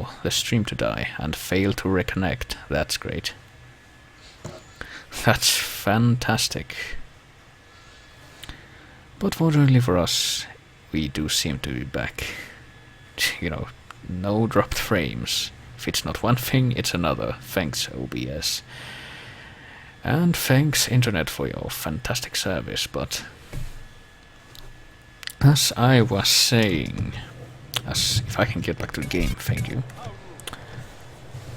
allow the stream to die and fail to reconnect. That's great. That's fantastic. But fortunately for us, we do seem to be back. You know, no dropped frames. If it's not one thing, it's another. Thanks, OBS. And thanks, Internet, for your fantastic service. But as I was saying, if I can get back to the game, thank you.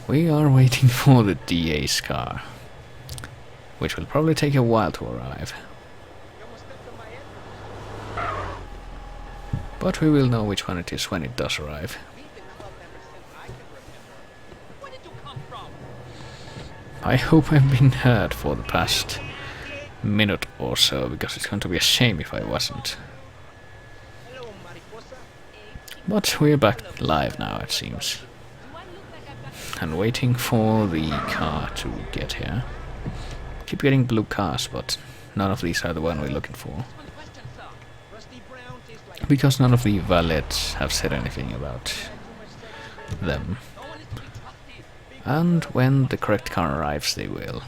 We are waiting for the DA's car, which will probably take a while to arrive. But we will know which one it is when it does arrive. I hope I've been heard for the past minute or so, because it's going to be a shame if I wasn't. But we're back live now, it seems. And waiting for the car to get here. Keep getting blue cars, but none of these are the one we're looking for. Because none of the valets have said anything about them. And when the correct car arrives, they will.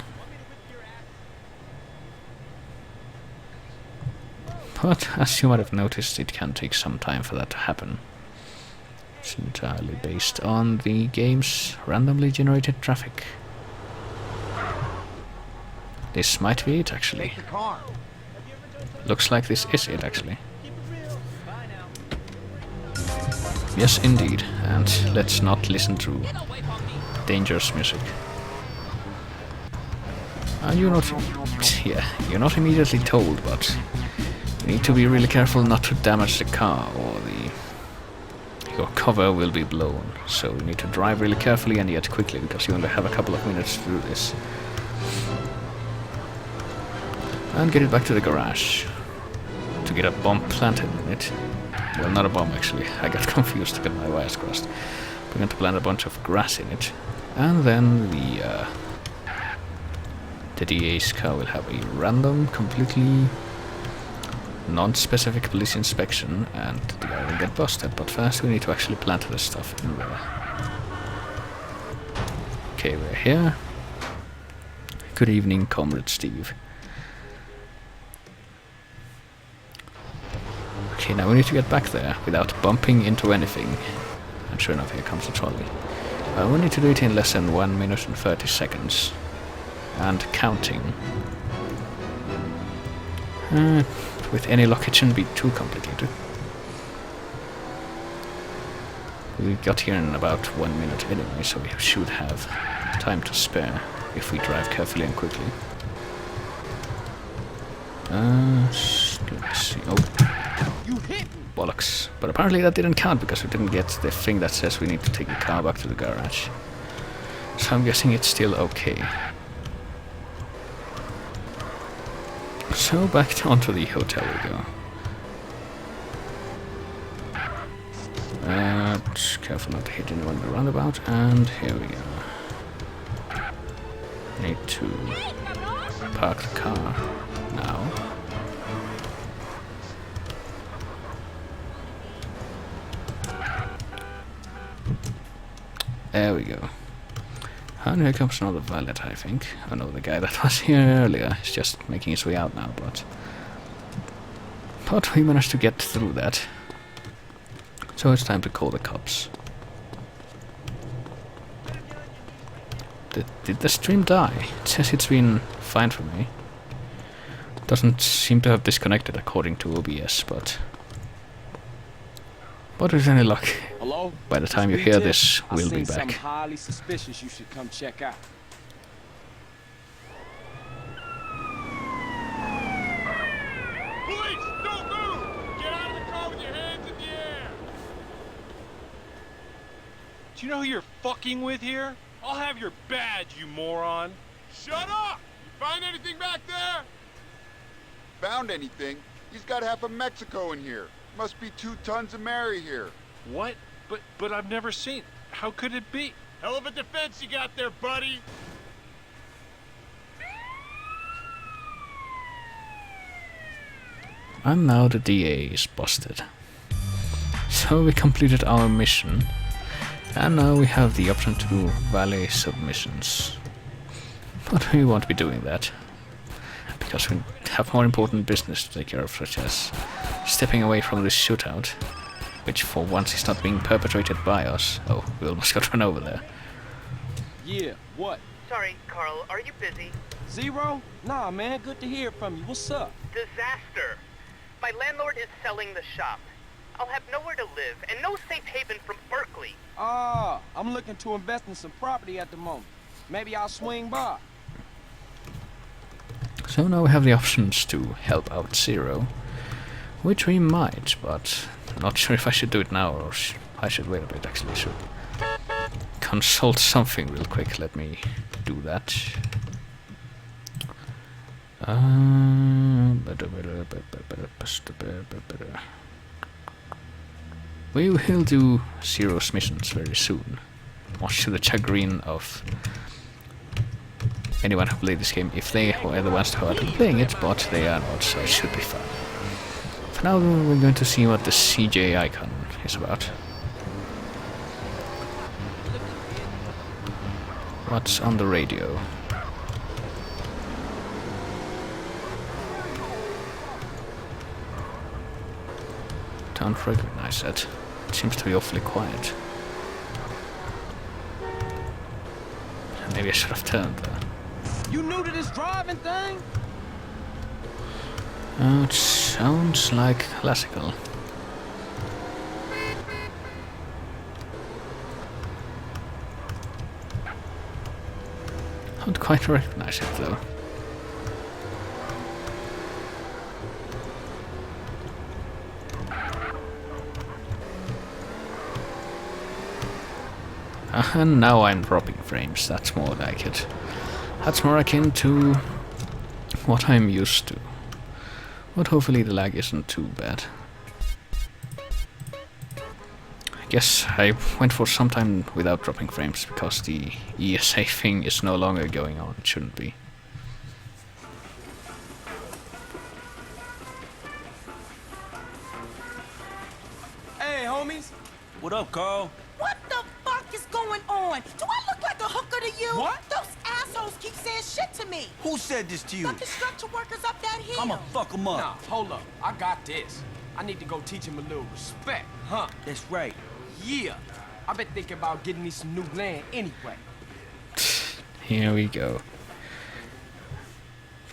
But as you might have noticed, it can take some time for that to happen. It's entirely based on the game's randomly generated traffic. This might be it, actually. Looks like this is it, actually. Yes, indeed. And let's not listen to dangerous music. You're not... Yeah, you're not immediately told, but you need to be really careful not to damage the car, or your cover will be blown. So you need to drive really carefully and yet quickly, because you only have a couple of minutes to do this. And get it back to the garage to get a bomb planted in it. Well, not a bomb, actually. I got confused to get my wires crossed. We're going to plant a bunch of grass in it. And then the DA's car will have a random, completely non-specific police inspection, and the guy will get busted. But first we need to actually plant this stuff in there. Okay, we're here. Good evening, Comrade Steve. Okay, now we need to get back there without bumping into anything. And sure enough, here comes the trolley. We need to do it in less than 1 minute and 30 seconds. And counting. With any luck, it shouldn't be too complicated. We got here in about 1 minute anyway, so we should have time to spare if we drive carefully and quickly. Let's see. Oh. Bollocks. But apparently that didn't count because we didn't get the thing that says we need to take the car back to the garage. So I'm guessing it's still okay. So back onto the hotel we go. Careful not to hit anyone in the roundabout, and here we go. Need to park the car now. There we go. And here comes another valet, I think. Oh no, the guy that was here earlier is just making his way out now, but we managed to get through that. So it's time to call the cops. Did the stream die? It says it's been fine for me. Doesn't seem to have disconnected according to OBS, but with any luck, hello? By the time you hear this, we'll be back. Something highly suspicious you should come check out. Police, don't move! Get out of the car with your hands in the air! Do you know who you're fucking with here? I'll have your badge, you moron! Shut up! You find anything back there? Found anything? He's got half of Mexico in here. Must be 2 tons of Mary here. What? But I've never seen... How could it be? Hell of a defense you got there, buddy! And now the DA is busted. So we completed our mission. And now we have the option to do valet submissions. But we won't be doing that, because we have more important business to take care of, such as stepping away from this shootout, which for once is not being perpetrated by us. Oh, we almost got run over there. Yeah, what? Sorry, Carl, are you busy? Zero? Nah, man, good to hear from you. What's up? Disaster! My landlord is selling the shop. I'll have nowhere to live and no safe haven from Berkeley. Ah, I'm looking to invest in some property at the moment. Maybe I'll swing by. So now we have the options to help out Zero, which we might, but I'm not sure if I should do it now or I should wait a bit. Actually, I should consult something real quick. Let me do that. We will do Zero's missions very soon, much to the chagrin of anyone who played this game, if they were the ones who are playing it, but they are not, so it should be fun. For now, we're going to see what the CJ icon is about. What's on the radio? Don't recognize that. It seems to be awfully quiet. Maybe I should have turned there. You new to this driving thing? Oh, it sounds like classical. I don't quite recognize it though. And now I'm dropping frames, that's more like it. That's more akin to what I'm used to. But hopefully the lag isn't too bad. I guess I went for some time without dropping frames because the ESA thing is no longer going on, it shouldn't be. Hey, homies. What up, Carl? What the fuck is going on? Do I look like a hooker to you? What? Those assholes keep saying shit to me. Who said this to you? The construction workers up that hill. I'ma fuck 'em up. Nah, hold up. I got this. I need to go teach him a little respect, huh? That's right. Yeah. I've been thinking about getting me some new land anyway. Here we go.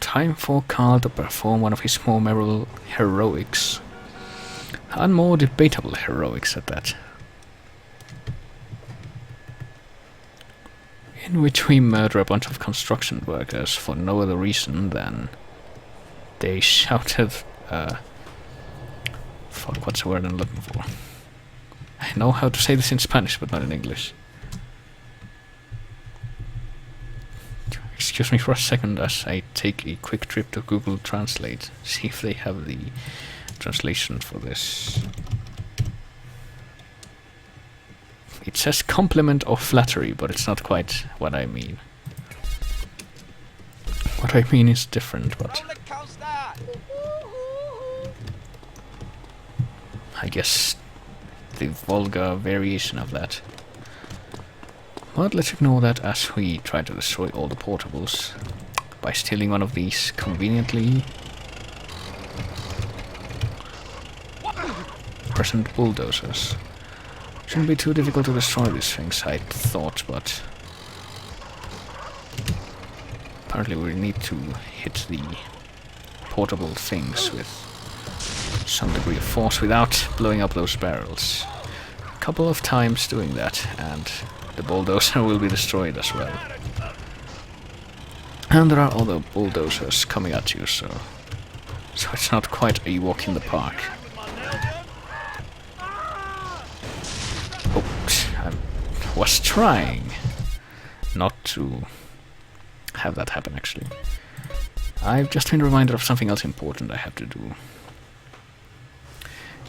Time for Carl to perform one of his more memorable heroics. And more debatable heroics at that. In which we murder a bunch of construction workers for no other reason than they shouted, fuck, what's the word I'm looking for? I know how to say this in Spanish, but not in English. Excuse me for a second as I take a quick trip to Google Translate, see if they have the translation for this. It says compliment or flattery, but it's not quite what I mean. What I mean is different, but I guess the vulgar variation of that. But let's ignore that as we try to destroy all the portables by stealing one of these conveniently present bulldozers. Shouldn't be too difficult to destroy these things, I thought, but apparently we need to hit the portable things with some degree of force without blowing up those barrels. A couple of times doing that, and the bulldozer will be destroyed as well. And there are other bulldozers coming at you, so it's not quite a walk in the park. Oops, I was trying not to have that happen, actually. I've just been reminded of something else important I have to do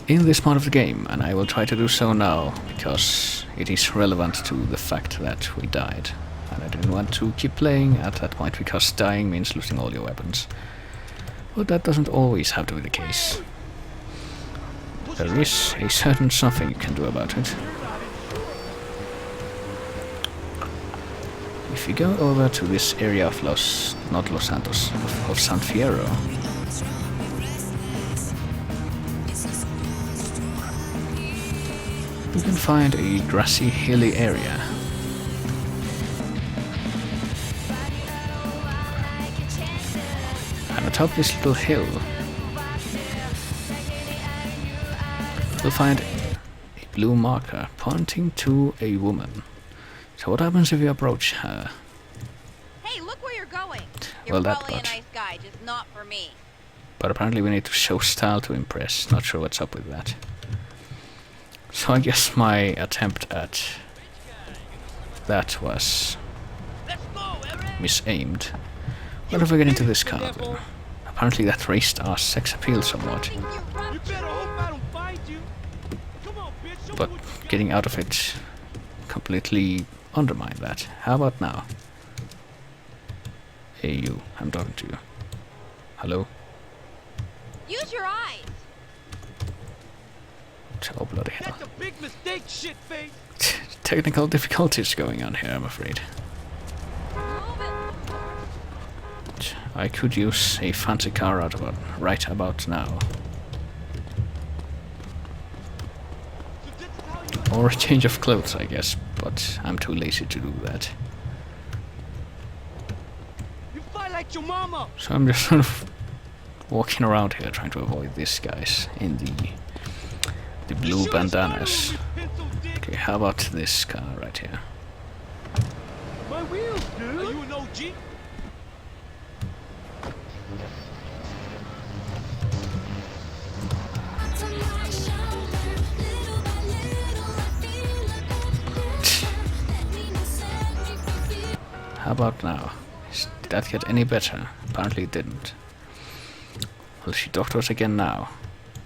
in this part of the game, and I will try to do so now, because it is relevant to the fact that we died. And I didn't want to keep playing at that point, because dying means losing all your weapons. But that doesn't always have to be the case. There is a certain something you can do about it. if you go over to this area of not Los Santos, of San Fierro, you can find a grassy, hilly area. And atop this little hill, you'll find a blue marker pointing to a woman. So what happens if you approach her? Hey, look where you're going. You're Well, that probably a much. nice guy, just not for me. But apparently we need to show style to impress. Not sure what's up with that. So I guess my attempt at that was misaimed. What if we get into this car then? Apparently that raised our sex appeal somewhat. You better hope I don't find you. Come on, bitch. Show me But what you got. getting out of it completely undermined that. How about now? Hey you, I'm talking to you. Hello? Use your eyes. Oh bloody hell. That's a big mistake, shit face. Technical difficulties going on here, I'm afraid. Move it. I could use a fancy car right about now. So this is how you Or a change of clothes, I guess, but I'm too lazy to do that. fight like your mama. So I'm just sort of walking around here trying to avoid these guys in the blue bandanas. Okay, how about this car right here? My wheels, dude. Are you an OG? How about now? Did that get any better? Apparently it didn't. Will she talk to us again now?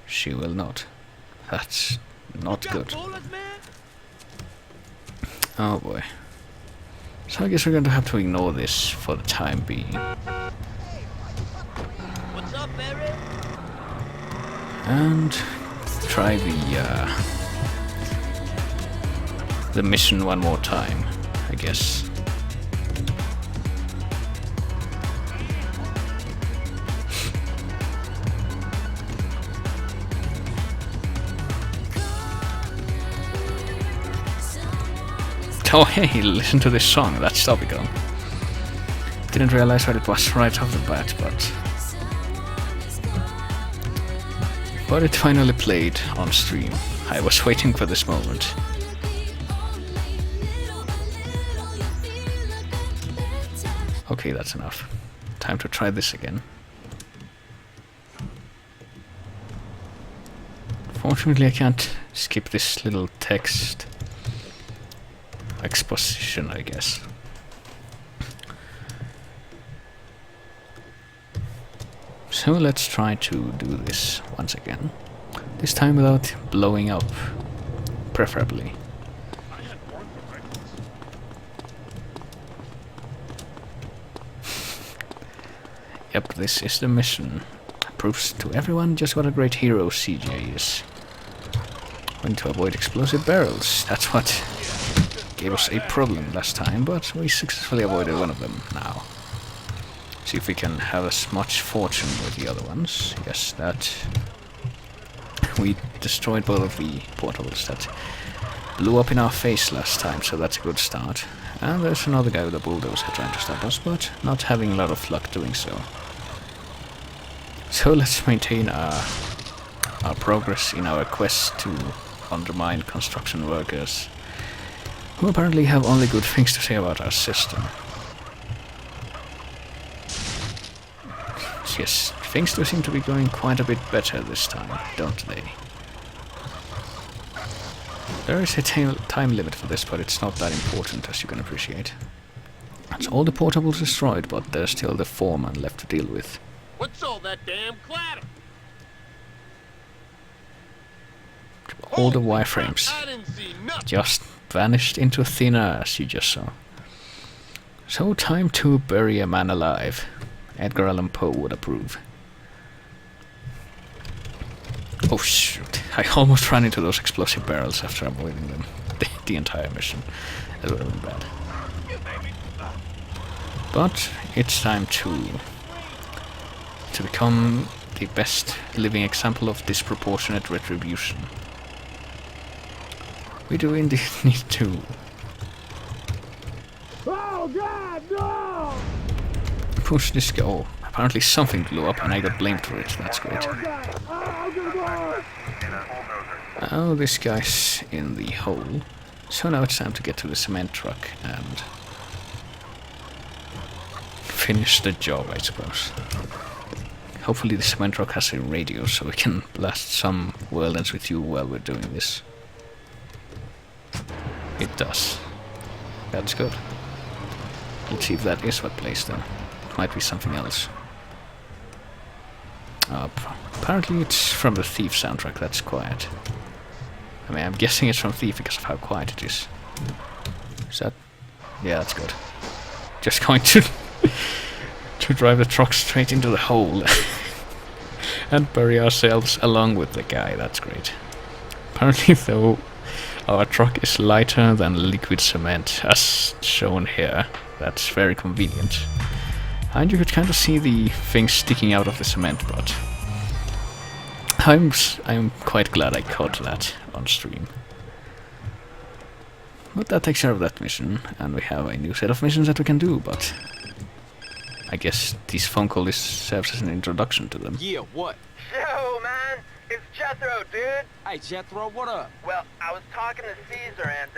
She will not. That's not good. Oh boy. So I guess we're going to have to ignore this for the time being. What's up, Barry? And try the mission one more time, I guess. Oh hey, listen to this song, that's topical. Didn't realize what it was right off the bat, but it finally played on stream. I was waiting for this moment. Okay, that's enough. Time to try this again. Fortunately, I can't skip this little text exposition, I guess. So let's try to do this once again. This time without blowing up, preferably. Yep, this is the mission. Proves to everyone just what a great hero CJ is. When to avoid explosive barrels. That's what gave us a problem last time, but we successfully avoided one of them now. See if we can have as much fortune with the other ones. Yes, that... We destroyed both of the portals that blew up in our face last time, so that's a good start. And there's another guy with a bulldozer trying to stop us, but not having a lot of luck doing so. So let's maintain our progress in our quest to undermine construction workers, who apparently have only good things to say about our system. Yes, things do seem to be going quite a bit better this time, don't they? There is a time limit for this, but it's not that important, as you can appreciate. That's all the portables destroyed, but there's still the foreman left to deal with. What's all that damn clatter? All the wireframes I didn't see nothing. just vanished into thin air, as you just saw. So time to bury a man alive. Edgar Allan Poe would approve. Oh shoot, I almost ran into those explosive barrels after avoiding them the entire mission. That would have been bad. But it's time to become the best living example of disproportionate retribution. We do indeed need to. Oh, God, no! Push this guy. Oh, apparently something blew up and I got blamed for it. That's great. Oh, this guy's in the hole. So now it's time to get to the cement truck and finish the job, I suppose. Hopefully the cement truck has a radio so we can blast some world ends with you while we're doing this. It does. That's good. Let's see if that is what plays then. It might be something else. Apparently it's from the Thief soundtrack. That's quiet. I mean, I'm guessing it's from Thief because of how quiet it is. Is that... Yeah, that's good. Just going to... to drive the truck straight into the hole. And bury ourselves along with the guy. That's great. Apparently, though, our truck is lighter than liquid cement, as shown here. That's very convenient. And you could kind of see the thing sticking out of the cement, but I'm quite glad I caught that on stream. But that takes care of that mission, and we have a new set of missions that we can do, but I guess this phone call serves as an introduction to them. Yeah, what? Yo, man, it's Jethro, dude. Hey, Jethro, what up? Well, I was talking to Caesar, and,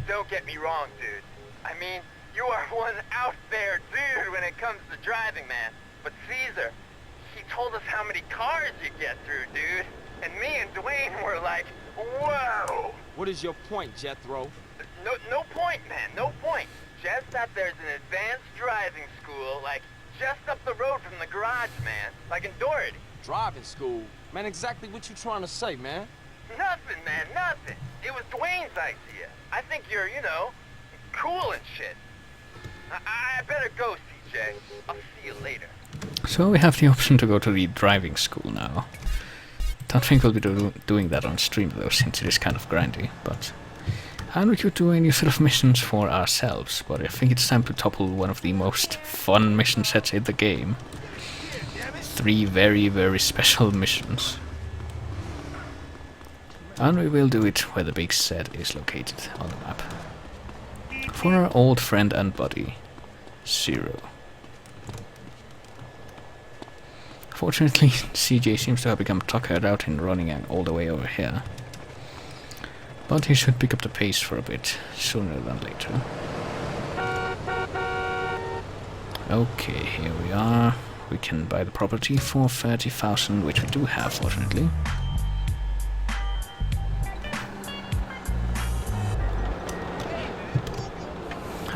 don't get me wrong, dude. I mean, you are one out there dude when it comes to driving, man. But Caesar, he told us how many cars you get through, dude. And me and Dwayne were like, whoa! What is your point, Jethro? No point, man, no point. Just that there's an advanced driving school, like, just up the road from the garage, man. Like in Doherty. Driving school? Man, exactly what you trying to say, man? Nothing, man, nothing. It was Dwayne's idea. I think you're, you know, cool and shit. I better go, CJ. I'll see you later. So we have the option to go to the driving school now. Don't think we'll be doing that on stream though, since it is kind of grindy, but... And we could do a new set of missions for ourselves, but I think it's time to topple one of the most fun mission sets in the game. 3 very, very special missions. And we will do it where the big set is located on the map. For our old friend and buddy, Zero. Fortunately, CJ seems to have become tuckered out in running all the way over here. But he should pick up the pace for a bit, sooner than later. Okay, here we are. We can buy the property for 30,000, which we do have, fortunately.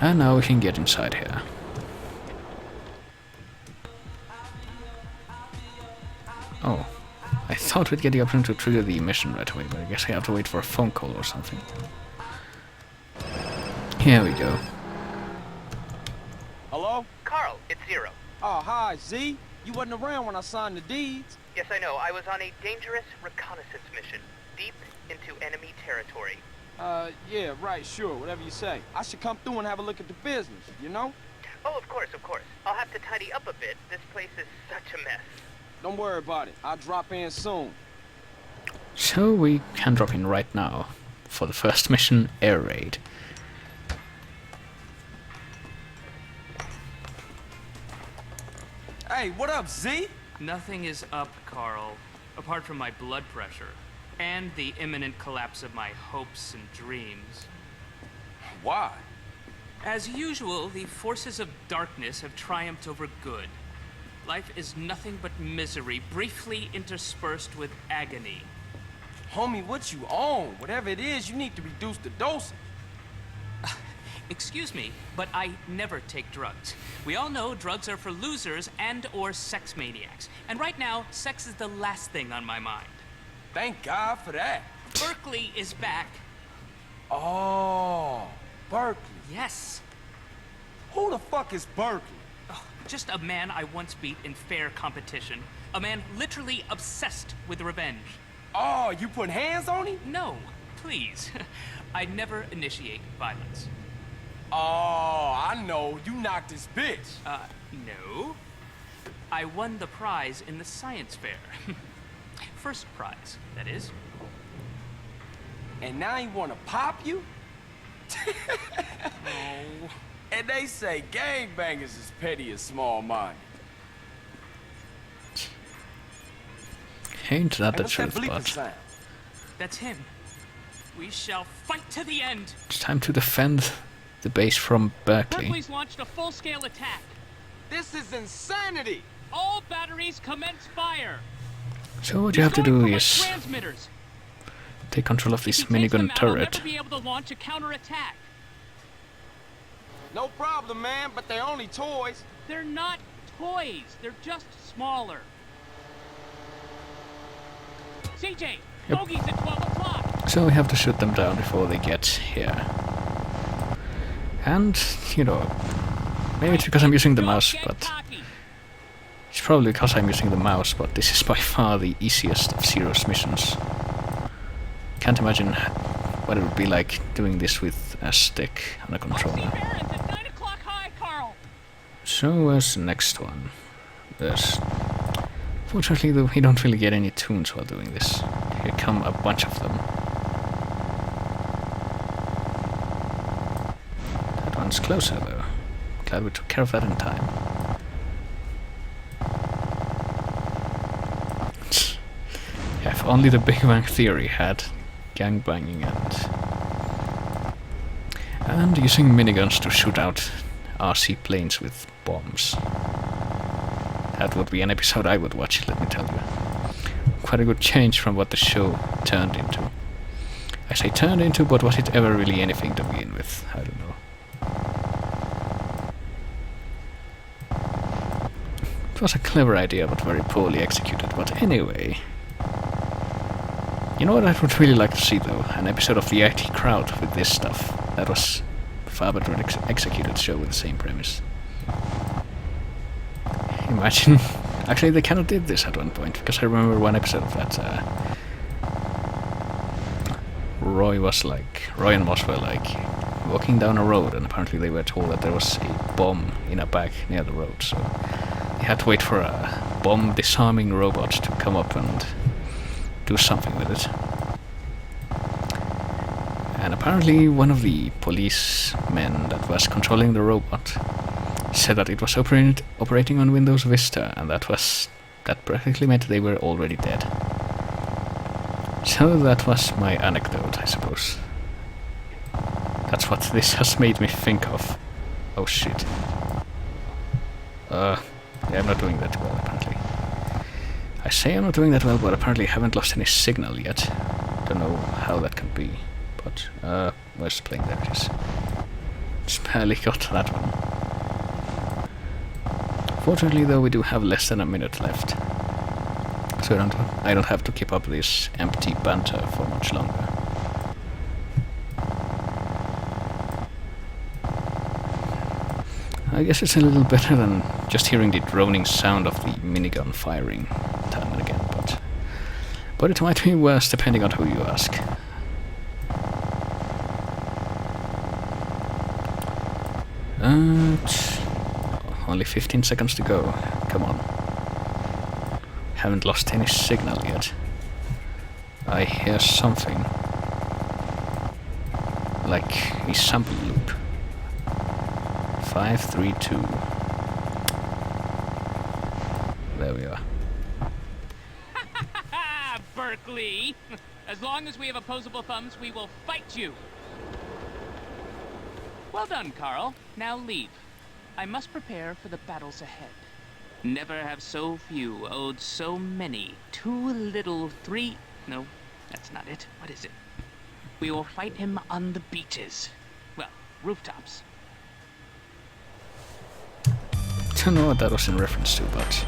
And now we can get inside here. Oh, I thought we'd get the option to trigger the mission right away, but I guess I have to wait for a phone call or something. Here we go. Hello? Carl, it's Zero. Oh, hi, Z. You wasn't around when I signed the deeds. Yes, I know. I was on a dangerous reconnaissance mission, deep into enemy territory. Yeah, right, sure, whatever you say. I should come through and have a look at the business, you know? Oh, of course, of course. I'll have to tidy up a bit. This place is such a mess. Don't worry about it. I'll drop in soon. So we can drop in right now for the first mission, Air Raid. Hey, what up, Z? Nothing is up, Carl, apart from my blood pressure and the imminent collapse of my hopes and dreams. Why? As usual, the forces of darkness have triumphed over good. Life is nothing but misery, briefly interspersed with agony. Homie, what you on? Whatever it is, you need to reduce the dosage. Excuse me, but I never take drugs. We all know drugs are for losers and or sex maniacs. And right now, sex is the last thing on my mind. Thank God for that. Berkeley is back. Oh, Berkeley. Yes. Who the fuck is Berkeley? Oh, just a man I once beat in fair competition. A man literally obsessed with revenge. Oh, you putting hands on him? No, please. I never initiate violence. Oh, I know you knocked this bitch. No. I won the prize in the science fair. First prize, that is. And now he wanna pop you? Oh. And they say gangbangers is petty and small-minded. Ain't that Hey, the what's that truth, bleeping but sound? That's him. We shall fight to the end. it's time to defend the base from Berkeley. Berkeley's launched a full-scale attack. This is insanity! All batteries commence fire. So what you have to do is Transmitters. take control of If this he takes them minigun out, I'll turret. never be able to launch a counterattack. No problem, man, but they're only toys. They're not toys. They're just smaller. CJ, Yep. bogey's at 12 o'clock. So we have to shoot them down before they get here. And, you know, maybe it's because I'm using the mouse, but it's probably because I'm using the mouse, but this is by far the easiest of Zero's missions. Can't imagine what it would be like doing this with a stick on a controller. So where's the next one? There's... Fortunately, though, we don't really get any tunes while doing this. Here come a bunch of them. That one's closer, though. Glad we took care of that in time. Yeah, if only the Big Bang Theory had gangbanging and using miniguns to shoot out RC planes with bombs. That would be an episode I would watch, let me tell you. Quite a good change from what the show turned into. I say turned into, but was it ever really anything to begin with? I don't know. It was a clever idea, but very poorly executed. But anyway... You know what I would really like to see, though? An episode of the IT Crowd with this stuff. That was a far better executed show with the same premise. Imagine... Actually, they kind of did this at one point, because I remember one episode of that. Roy and Moss were like walking down a road, and apparently they were told that there was a bomb in a bag near the road, so they had to wait for a bomb disarming robot to come up and do something with it. And apparently one of the policemen that was controlling the robot said that it was operating on Windows Vista, and that practically meant they were already dead. So that was my anecdote, I suppose. That's what this has made me think of. Oh shit. Yeah, I'm not doing that well, apparently. I say I'm not doing that well, but apparently I haven't lost any signal yet. Don't know how that can be, but, where's the plane? There it is. Just barely got that one. Fortunately, though, we do have less than a minute left, so I don't have to keep up this empty banter for much longer. I guess it's a little better than just hearing the droning sound of the minigun firing time and again, but it might be worse depending on who you ask. Only 15 seconds to go. Come on. Haven't lost any signal yet. I hear something. Like a sample loop. 5, 3, 2. There we are. Berkeley! As long as we have opposable thumbs, we will fight you! Well done, Carl. Now leave. I must prepare for the battles ahead. Never have so few owed so many. Too little, three... No, that's not it. What is it? We will fight him on the beaches. Well, rooftops. Don't know what that was in reference to, but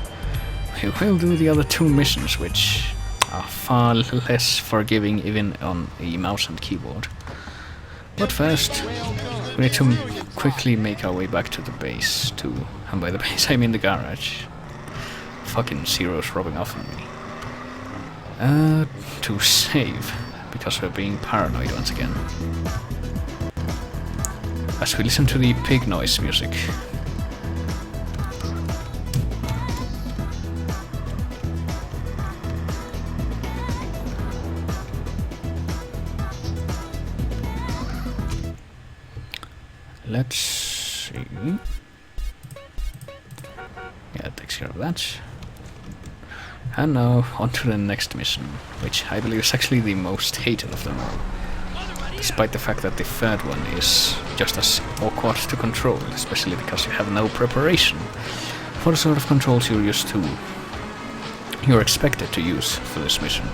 we will do the other two missions, which are far less forgiving even on a mouse and keyboard. But first, we need to quickly make our way back to the base, and by the base I mean the garage. Fucking Zero's rubbing off on me. To save, because we're being paranoid once again. as we listen to the pig noise music. Let's see. Yeah, it takes care of that. And now on to the next mission, which I believe is actually the most hated of them all. Despite the fact that the third one is just as awkward to control, especially because you have no preparation for the sort of controls you're expected to use for this mission.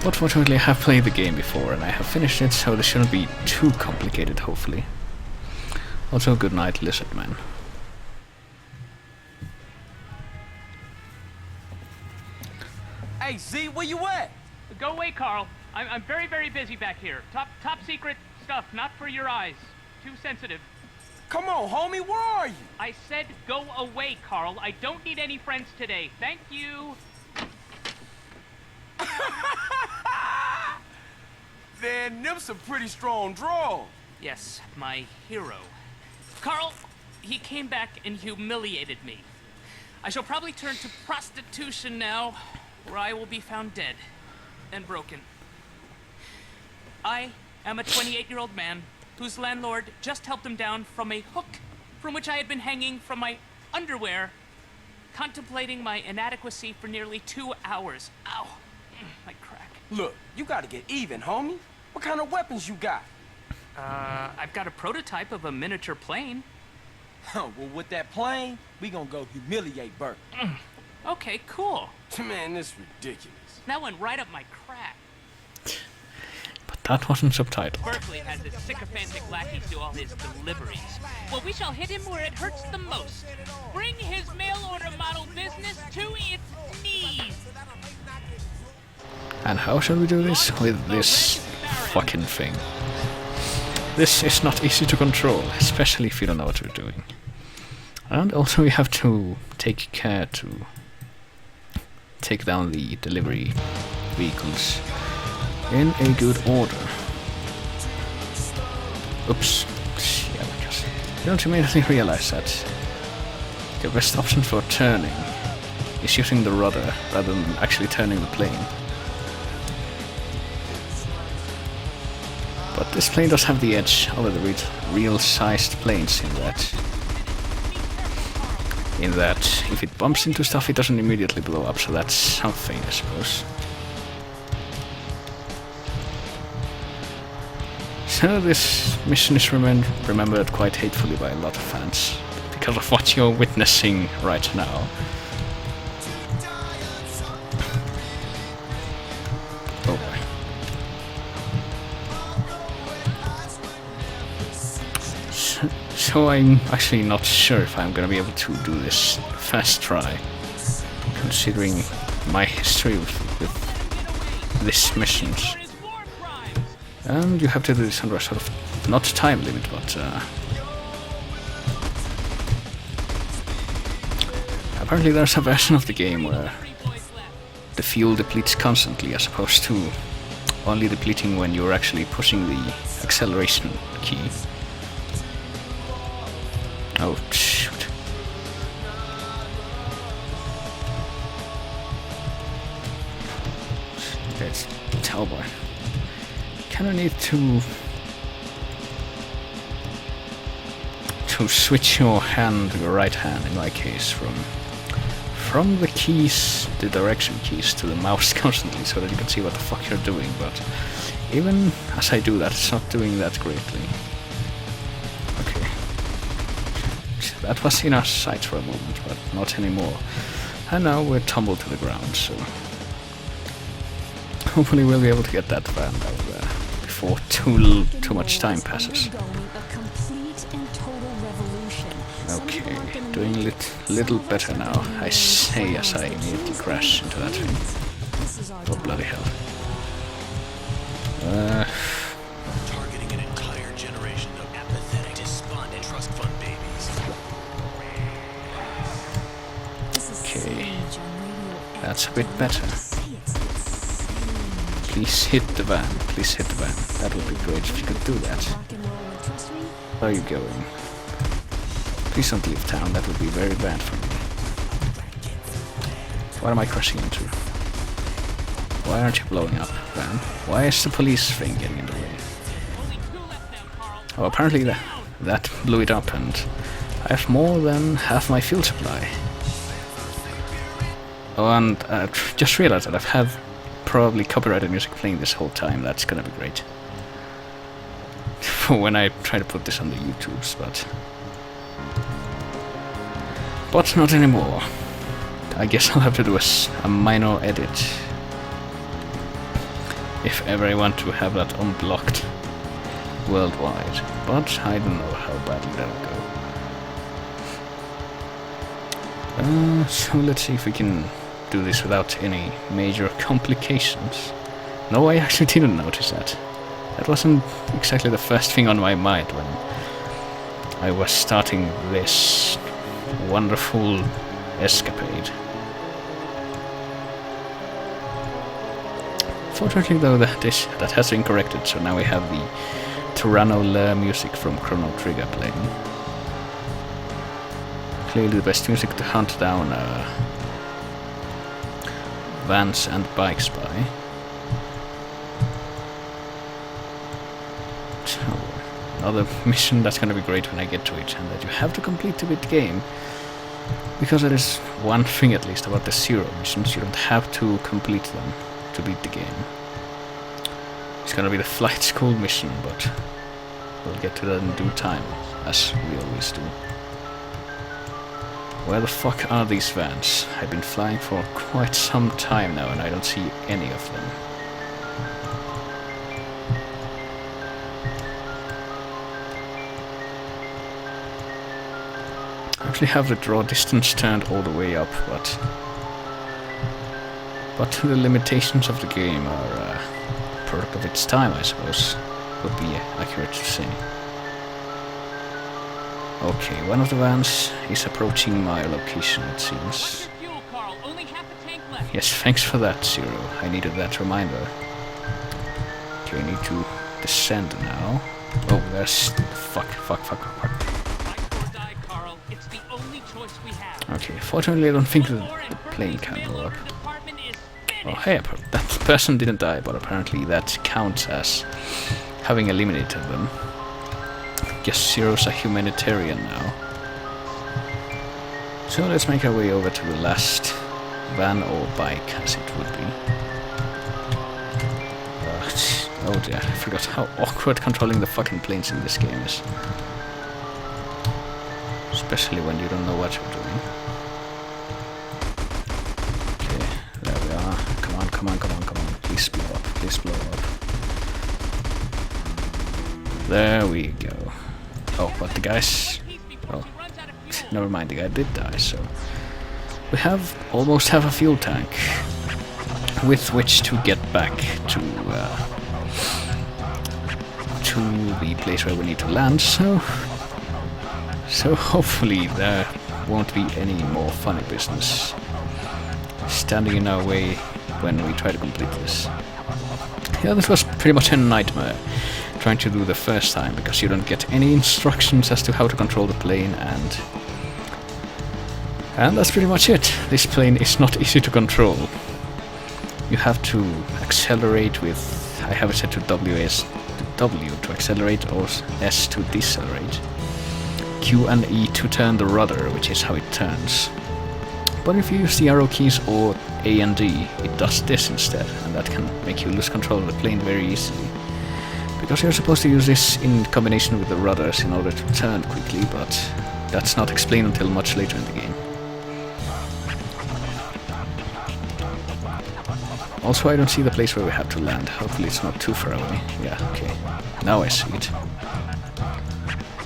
But fortunately I have played the game before and I have finished it, so this shouldn't be too complicated, hopefully. Also, good night, lizard man. Hey, Z, where you at? Go away, Carl. I'm very, very busy back here. Top secret stuff, not for your eyes. Too sensitive. Come on, homie, where are you? I said go away, Carl. I don't need any friends today. Thank you. Man, them some pretty strong draws. Yes, my hero. Carl, he came back and humiliated me. I shall probably turn to prostitution now, where I will be found dead and broken. I am a 28-year-old man whose landlord just helped him down from a hook from which I had been hanging from my underwear, contemplating my inadequacy for nearly 2 hours. Ow, my crack. Look, you gotta get even, homie. What kind of weapons you got? I've got a prototype of a miniature plane. Well, with that plane, we gonna go humiliate Bert. Okay, cool. Man, this is ridiculous. That went right up my crack. But that wasn't subtitled. Berkeley has his sycophantic lackeys do all his deliveries. Well, we shall hit him where it hurts the most. Bring his mail-order model business to its knees. And how shall we do this? With this fucking thing. This is not easy to control, especially if you don't know what you're doing. And also you have to take care to take down the delivery vehicles in a good order. Oops. Yeah, because you don't immediately realize that the best option for turning is using the rudder rather than actually turning the plane. But this plane does have the edge over the real-sized planes in that if it bumps into stuff it doesn't immediately blow up, so that's something, I suppose. So this mission is remembered quite hatefully by a lot of fans, because of what you're witnessing right now. Oh boy. So I'm actually not sure if I'm gonna be able to do this first try, considering my history with this missions. And you have to do this under a sort of, not time limit, but apparently there's a version of the game where the fuel depletes constantly as opposed to only depleting when you're actually pushing the acceleration key. Oh, shoot. It's Talboy. Kinda need to switch your right hand in my case, from the keys, the direction keys, to the mouse constantly so that you can see what the fuck you're doing, but even as I do that, it's not doing that greatly. Okay. That was in our sights for a moment, but not anymore. And now we're tumbled to the ground, so hopefully we'll be able to get that van out of there before too much time passes. Okay, doing a little better now, I say as I immediately crash into that thing. Oh bloody hell. Targeting an entire generation of apathetic, despondent, trust fund babies. Okay, that's a bit better. Please hit the van. Please hit the van. That would be great if you could do that. Where are you going? Please don't leave town. That would be very bad for me. What am I crashing into? Why aren't you blowing up, van? Why is the police thing getting in the way? Oh, apparently that blew it up, and I have more than half my fuel supply. Oh, and I just realized that I've had probably copyrighted music playing this whole time. That's gonna be great. For when I try to put this on the YouTubes, but not anymore. I guess I'll have to do a minor edit. If ever I want to have that unblocked worldwide. But I don't know how badly that'll go. So let's see if we can do this without any major complications. No, I actually didn't notice that. That wasn't exactly the first thing on my mind when I was starting this wonderful escapade. Fortunately though, that has been corrected, so now we have the Tyranno Lair music from Chrono Trigger playing. Clearly the best music to hunt down vans and bikes by. So, another mission that's gonna be great when I get to it, and that you have to complete the bit game. Because there is one thing at least about the Zero missions, you don't have to complete them to beat the game. It's gonna be the flight school mission, but we'll get to that in due time, as we always do. Where the fuck are these vans? I've been flying for quite some time now and I don't see any of them. I actually have the draw distance turned all the way up, but the limitations of the game are a product of its time, I suppose, would be accurate to say. Okay, one of the vans is approaching my location, it seems. Yes, thanks for that, Zero. I needed that reminder. Okay, I need to descend now. Oh, there's... Fuck. Okay, fortunately I don't think the plane can blow up. Oh, hey, that person didn't die, but apparently that counts as having eliminated them. Guess Zero's a humanitarian now. So let's make our way over to the last van or bike, as it would be. Oh dear, I forgot how awkward controlling the fucking planes in this game is. Especially when you don't know what you're doing. Okay, there we are. Come on. Please blow up. There we go. Oh, but the guys... Oh, never mind, the guy did die, so... We almost have a fuel tank with which to get back to the place where we need to land, so hopefully there won't be any more funny business standing in our way when we try to complete this. Yeah, this was pretty much a nightmare trying to do the first time, because you don't get any instructions as to how to control the plane, and that's pretty much it. This plane is not easy to control. You have to accelerate with... I have it set to W to accelerate, or S to decelerate. Q and E to turn the rudder, which is how it turns. But if you use the arrow keys or A and D, it does this instead, and that can make you lose control of the plane very easily. Because you're supposed to use this in combination with the rudders in order to turn quickly, but that's not explained until much later in the game. Also, I don't see the place where we have to land. Hopefully it's not too far away. Yeah, okay. Now I see it.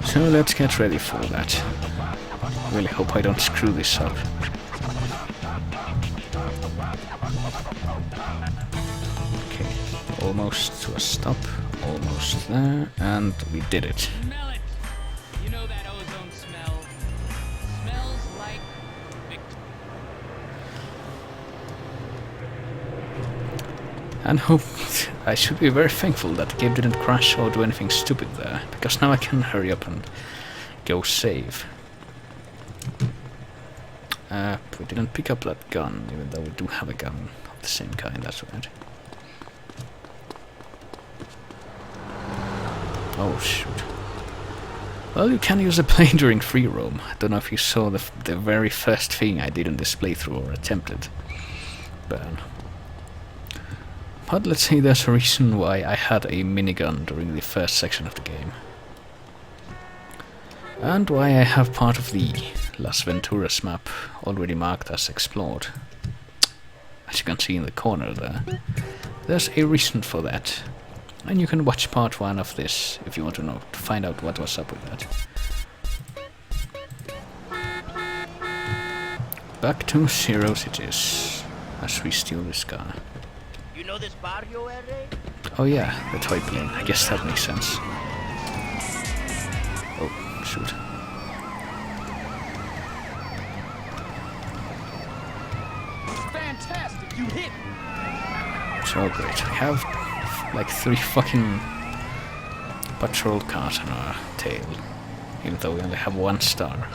So let's get ready for that. Really hope I don't screw this up. Okay, almost to a stop. Almost there, and we did it. Smell it. You know that ozone smell. Smells like victory. And hope I should be very thankful that the game didn't crash or do anything stupid there, because now I can hurry up and go save. We didn't pick up that gun, even though we do have a gun of the same kind, that's right. Oh shoot. Well, you can use a plane during free roam. I don't know if you saw the very first thing I did in this playthrough, or attempted. Burn. But let's say there's a reason why I had a minigun during the first section of the game. And why I have part of the Las Venturas map already marked as explored. As you can see in the corner there. There's a reason for that. And you can watch part 1 of this if you want to know, to find out what was up with that. Back to Zero's it is, as we steal this car. You know this barrio, R.A.? Oh yeah, the toy plane. I guess that makes sense. Oh, shoot. Fantastic, you hit me. So great. We have like 3 fucking patrol cars on our tail, even though we only have 1 star.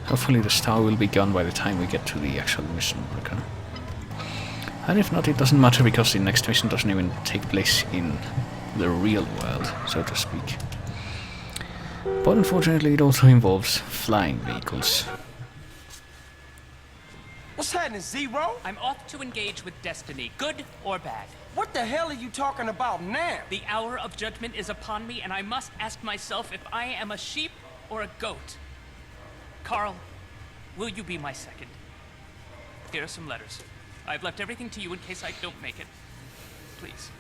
Hopefully the star will be gone by the time we get to the actual mission marker. And if not, it doesn't matter, because the next mission doesn't even take place in the real world, so to speak. But unfortunately it also involves flying vehicles. What's happening, Zero? I'm off to engage with destiny, good or bad. What the hell are you talking about now? The hour of judgment is upon me, and I must ask myself if I am a sheep or a goat. Carl, will you be my second? Here are some letters. I've left everything to you in case I don't make it. Please.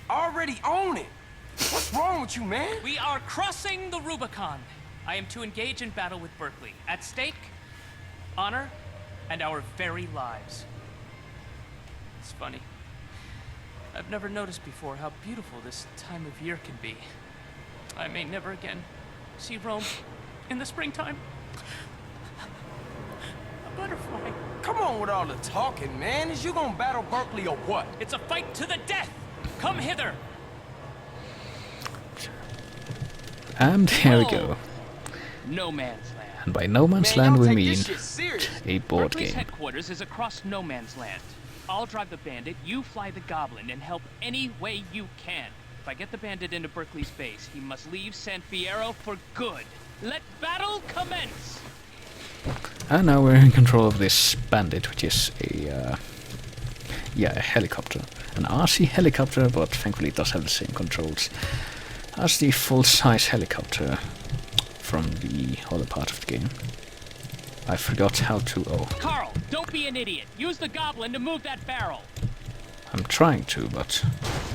Already own it. What's wrong with you, man? We are crossing the Rubicon. I am to engage in battle with Berkeley. At stake, honor, and our very lives. It's funny. I've never noticed before how beautiful this time of year can be. I may never again see Rome in the springtime. A butterfly. Come on with all the talking, man. Is you gonna battle Berkeley or what? It's a fight to the death. Come hither. And here we go. No Man's Land. And by No Man's Land we mean a board Berkeley's game. headquarters is across No Man's Land. I'll drive the bandit, you fly the goblin, and help any way you can. If I get the bandit into Berkeley's base, he must leave San Fierro for good. Let battle commence! And now we're in control of this bandit, which is a helicopter. An RC helicopter, but thankfully it does have the same controls as the full-size helicopter from the other part of the game. I forgot how to... oh. Carl, don't be an idiot. Use the goblin to move that barrel. I'm trying to, but...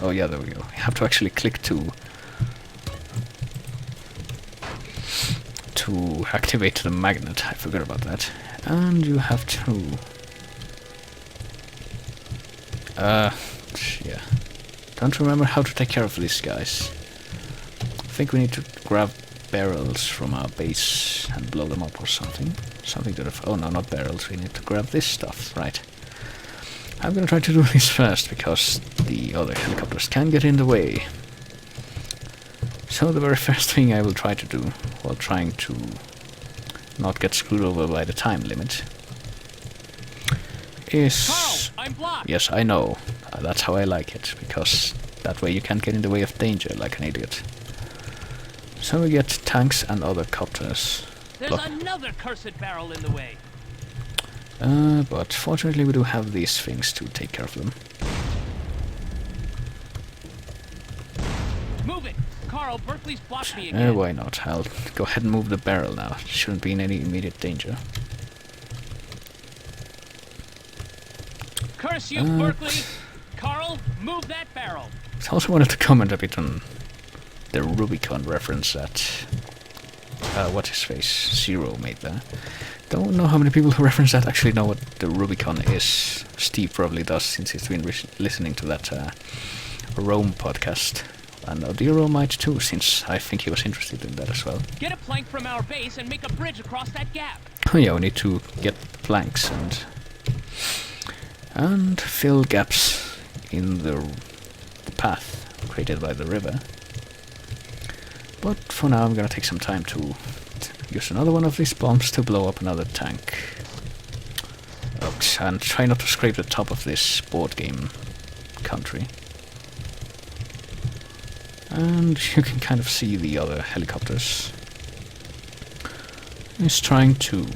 oh yeah, there we go. You have to actually click to activate the magnet. I forgot about that. And you have to... yeah. Don't remember how to take care of these guys. I think we need to grab barrels from our base and blow them up or something. Something to the... oh no, not barrels. We need to grab this stuff. Right. I'm gonna try to do this first, because the other helicopters can get in the way. So the very first thing I will try to do, while trying to not get screwed over by the time limit, is... Carl, I'm blocked! Yes, I know. That's how I like it, because that way you can't get in the way of danger like an idiot. So we get tanks and other copters. There's another cursed barrel in the way. But fortunately we do have these things to take care of them. Move it! Carl, Berkeley's blocked me again. Why not? I'll go ahead and move the barrel now. Shouldn't be in any immediate danger. Curse you, Berkeley! Carl, move that barrel! I also wanted to comment a bit on the Rubicon reference that what's his face, Zero made there. Don't know how many people who reference that actually know what the Rubicon is. Steve probably does, since he's been listening to that Rome podcast And Odiro might too, since I think he was interested in that as well. Get a plank from our base and make a bridge across that gap. Oh yeah, we need to get planks and fill gaps in the path created by the river. But for now I'm gonna take some time to use another one of these bombs to blow up another tank. Oops, and try not to scrape the top of this board game country. And you can kind of see the other helicopters. He's trying to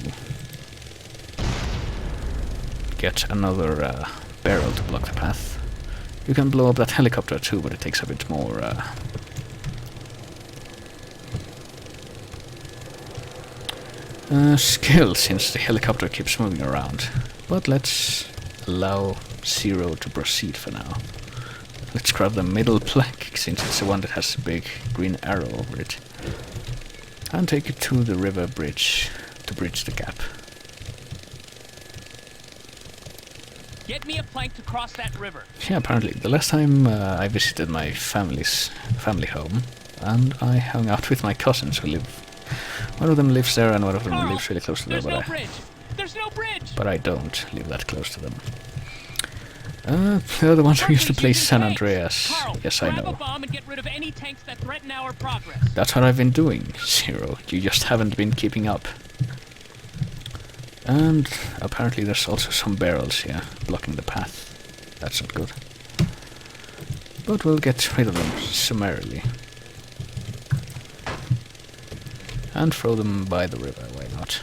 get another barrel to block the path. You can blow up that helicopter too, but it takes a bit more skill, since the helicopter keeps moving around. But let's allow Zero to proceed for now. Let's grab the middle plank, since it's the one that has a big green arrow over it. And take it to the river bridge to bridge the gap. Get me a plank to cross that river. Yeah, apparently the last time I visited my family home, and I hung out with my cousins who live. One of them lives there, and one of them Carl, lives really close to there. there's no bridge. There's no bridge. But I don't live that close to them. They're the ones who used to play San Andreas. Carl, Yes, I grab a know. bomb and get rid of any tanks that threaten our progress. That's what I've been doing, Zero. You just haven't been keeping up. And apparently there's also some barrels here blocking the path. That's not good. But we'll get rid of them summarily. And throw them by the river, why not?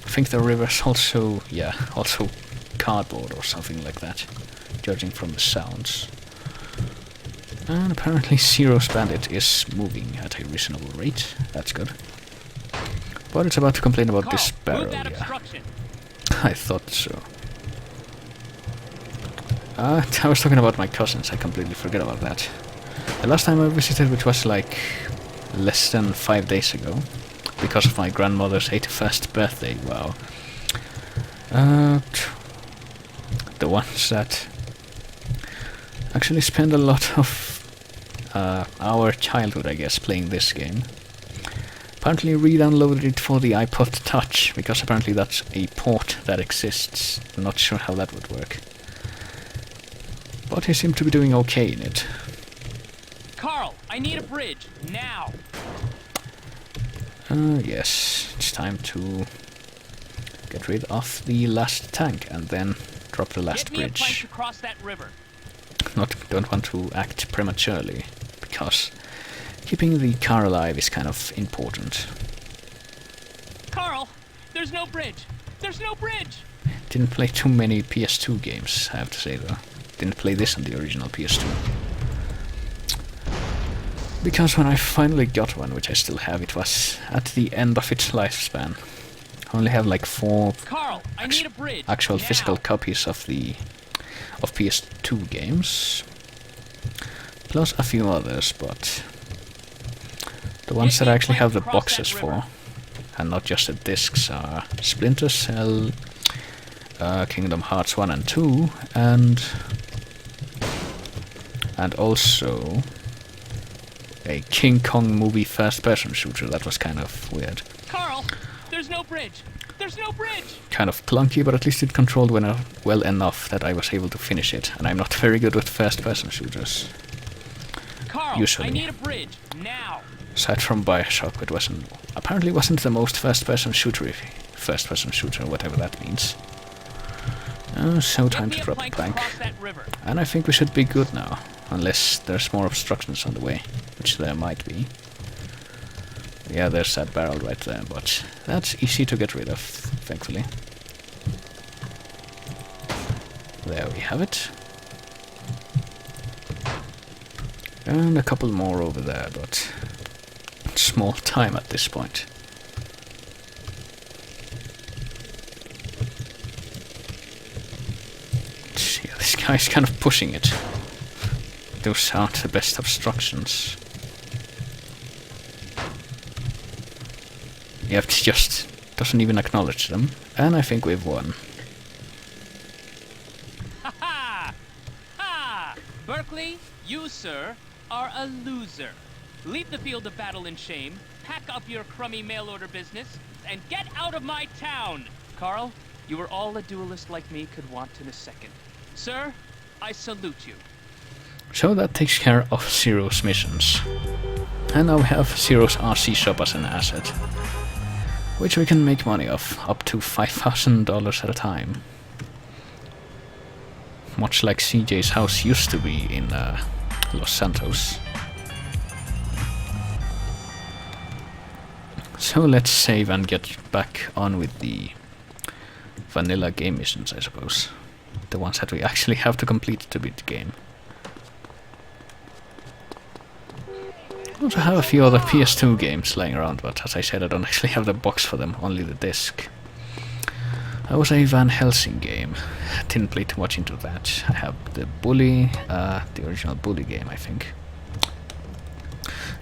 I think the river's also, also cardboard or something like that, judging from the sounds. And apparently Zero's bandit is moving at a reasonable rate. That's good. But it's about to complain about this barrel, yeah. I thought so. I was talking about my cousins, I completely forget about that. The last time I visited, which was like less than 5 days ago, because of my grandmother's 81st birthday, wow. The ones that actually spend a lot of our childhood, I guess, playing this game. Apparently re-downloaded it for the iPod Touch, because apparently that's a port that exists. I'm not sure how that would work. But he seemed to be doing okay in it. Carl, I need a bridge, now! Yes, it's time to get rid of the last tank and then drop the last Get me bridge. a plank to cross that river. Don't want to act prematurely, because keeping the car alive is kind of important. Carl, there's no bridge! There's no bridge! Didn't play too many PS2 games, I have to say though. Didn't play this on the original PS2. Because when I finally got one, which I still have, it was at the end of its lifespan. I only have like 4 Carl, I need a bridge, actual now. physical copies of PS2 games. Plus a few others, but the ones that I actually have the boxes for, and not just the discs, are Splinter Cell, Kingdom Hearts 1 and 2, and also a King Kong movie first-person shooter. That was kind of weird. Carl, there's no bridge! There's no bridge! Kind of clunky, but at least it controlled well enough that I was able to finish it. And I'm not very good with first-person shooters. Carl, usually. I need a bridge, now! Aside from Bioshock, it apparently wasn't the most first-person shooter, whatever that means. So time to drop the plank. And I think we should be good now, unless there's more obstructions on the way, which there might be. Yeah, there's that barrel right there, but that's easy to get rid of, thankfully. There we have it. And a couple more over there, but small time at this point. Yeah, this guy's kind of pushing it. Those aren't the best obstructions. Yep, just doesn't even acknowledge them. And I think we've won. Berkeley, you, sir, are a loser. Leave the field of battle in shame, pack up your crummy mail-order business, and get out of my town! Carl, you are all a duelist like me could want in a second. Sir, I salute you. So that takes care of Zero's missions. And now we have Zero's RC shop as an asset, which we can make money off, up to $5,000 at a time. Much like CJ's house used to be in Los Santos. So let's save and get back on with the vanilla game missions, I suppose. The ones that we actually have to complete to beat the game. I also have a few other PS2 games lying around, but as I said, I don't actually have the box for them, only the disc. That was a Van Helsing game. Didn't play too much into that. I have the Bully, the original Bully game, I think.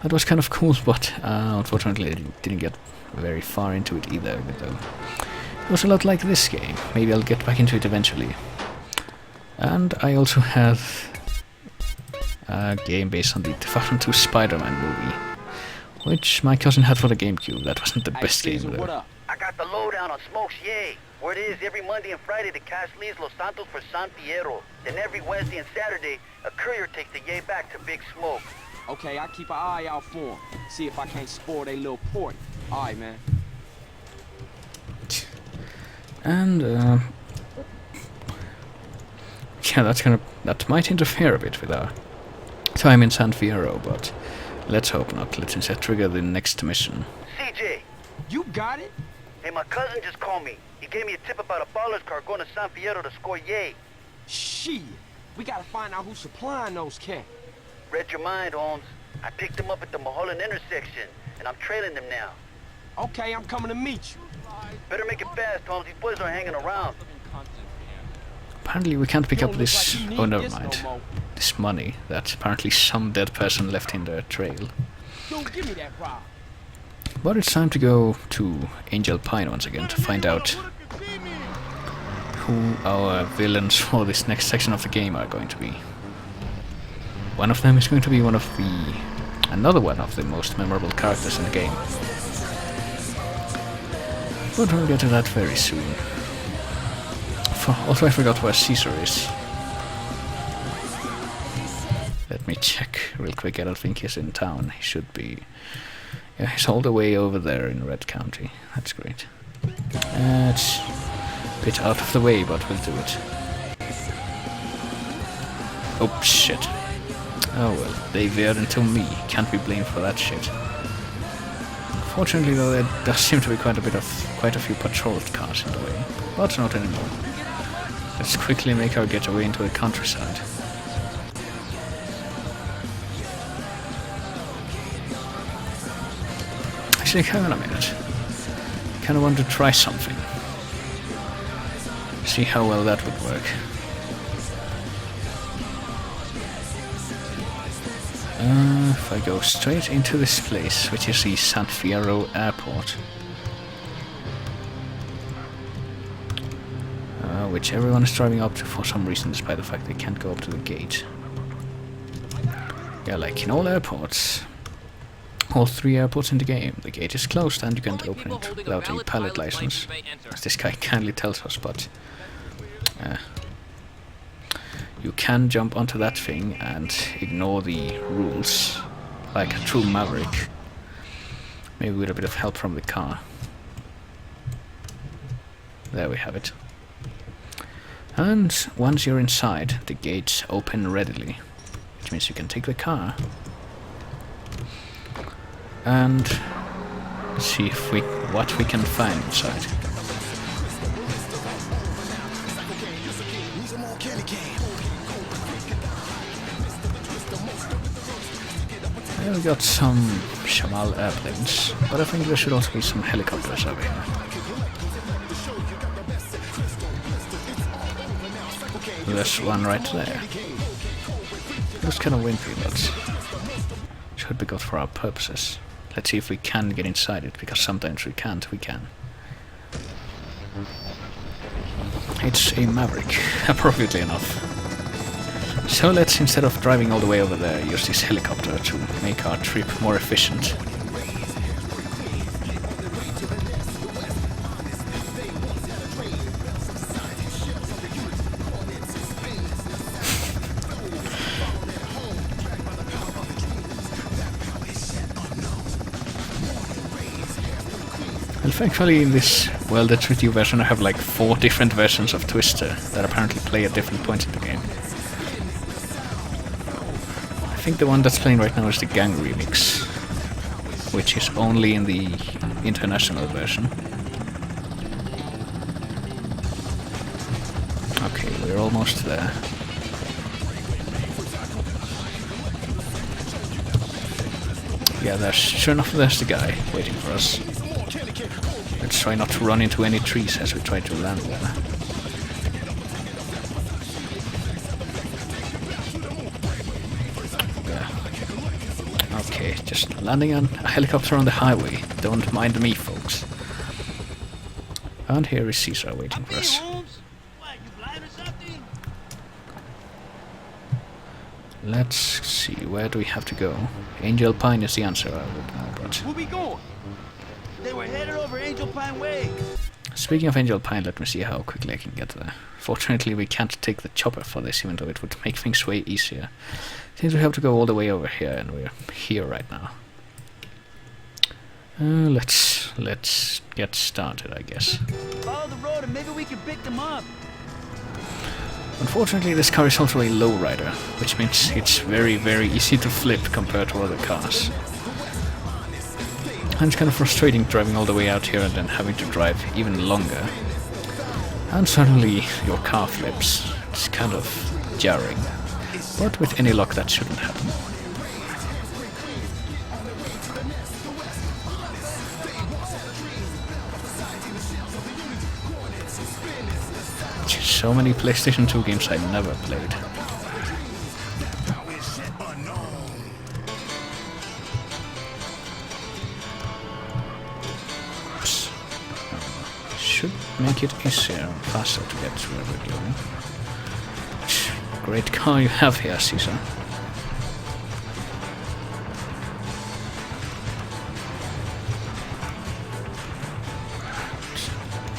That was kind of cool, but unfortunately I didn't get very far into it either, though. It was a lot like this game. Maybe I'll get back into it eventually. And I also have a game based on the 2002 Spider-Man movie, which my cousin had for the GameCube. That wasn't the best game, though. What up? I got the lowdown on Smokes Yay. Where it is every Monday and Friday the cash leaves Los Santos for San Fierro. Then every Wednesday and Saturday, a courier takes the Yay back to Big Smoke. Okay, I keep an eye out for him. See if I can't spoil they little port. Alright, man. And yeah, that might interfere a bit with our time in San Fierro, but let's hope not. Let's instead trigger the next mission. CJ! You got it? Hey, my cousin just called me. He gave me a tip about a baller's car going to San Fierro to score Yay. Shit. We gotta find out who's supplying those cats. Read your mind, Holmes. I picked them up at the Mulholland intersection, and I'm trailing them now. Okay, I'm coming to meet you. Better make it fast, Holmes. These boys aren't hanging around. Apparently we can't pick You up don't look this... like you oh, need never this mind. no more. This money that apparently some dead person left in their trail. Don't give me that rob. But it's time to go to Angel Pine once again to find out who our villains for this next section of the game are going to be. One of them is going to be another one of the most memorable characters in the game. But we'll get to that very soon. Also, I forgot where Caesar is. Let me check real quick. I don't think he's in town. He should be. Yeah, he's all the way over there in Red County. That's great. It's a bit out of the way, but we'll do it. Oh, shit. Oh well, they veered into me. Can't be blamed for that shit. Fortunately, though, there does seem to be quite a few patrolled cars in the way. But not anymore. Let's quickly make our getaway into the countryside. Actually, hang on a minute. Kinda want to try something. See how well that would work. If I go straight into this place, which is the San Fierro Airport, which everyone is driving up to for some reason, despite the fact they can't go up to the gate. Yeah, like in all airports, all 3 airports in the game, the gate is closed and you can't open it without a pilot license, as this guy kindly tells us, but you can jump onto that thing and ignore the rules, like a true maverick. Maybe with a bit of help from the car. There we have it. And once you're inside, the gates open readily, which means you can take the car and see what we can find inside. We got some Shamal airplanes, but I think there should also be some helicopters over here. There's one right there. It was kind of wimpy, but should be good for our purposes. Let's see if we can get inside it, because sometimes we can't, we can. It's a Maverick, appropriately enough. So let's, instead of driving all the way over there, use this helicopter to make our trip more efficient. Well, thankfully in this Well That's With You version I have like 4 different versions of Twister that apparently play at different points in the game. I think the one that's playing right now is the Gang remix, which is only in the international version. Okay, we're almost there. Yeah, sure enough, there's the guy waiting for us. Let's try not to run into any trees as we try to land there. Yeah. Okay, just landing on a helicopter on the highway. Don't mind me, folks. And here is Caesar waiting for us. Let's see, where do we have to go? Angel Pine is the answer, I would know, but... Where we going? They were headed over Angel Pine Way. Speaking of Angel Pine, let me see how quickly I can get there. Fortunately, we can't take the chopper for this, even though it would make things way easier. Since we have to go all the way over here, and we're here right now. Let's get started, I guess. Follow the road and maybe we can pick them up. Unfortunately, this car is also a lowrider, which means it's very, very easy to flip compared to other cars. And it's kind of frustrating driving all the way out here and then having to drive even longer. And suddenly your car flips. It's kind of jarring. But with any luck that shouldn't happen. So many PlayStation 2 games I never played. Should make it easier and faster to get to where we're going. Great car you have here, Caesar.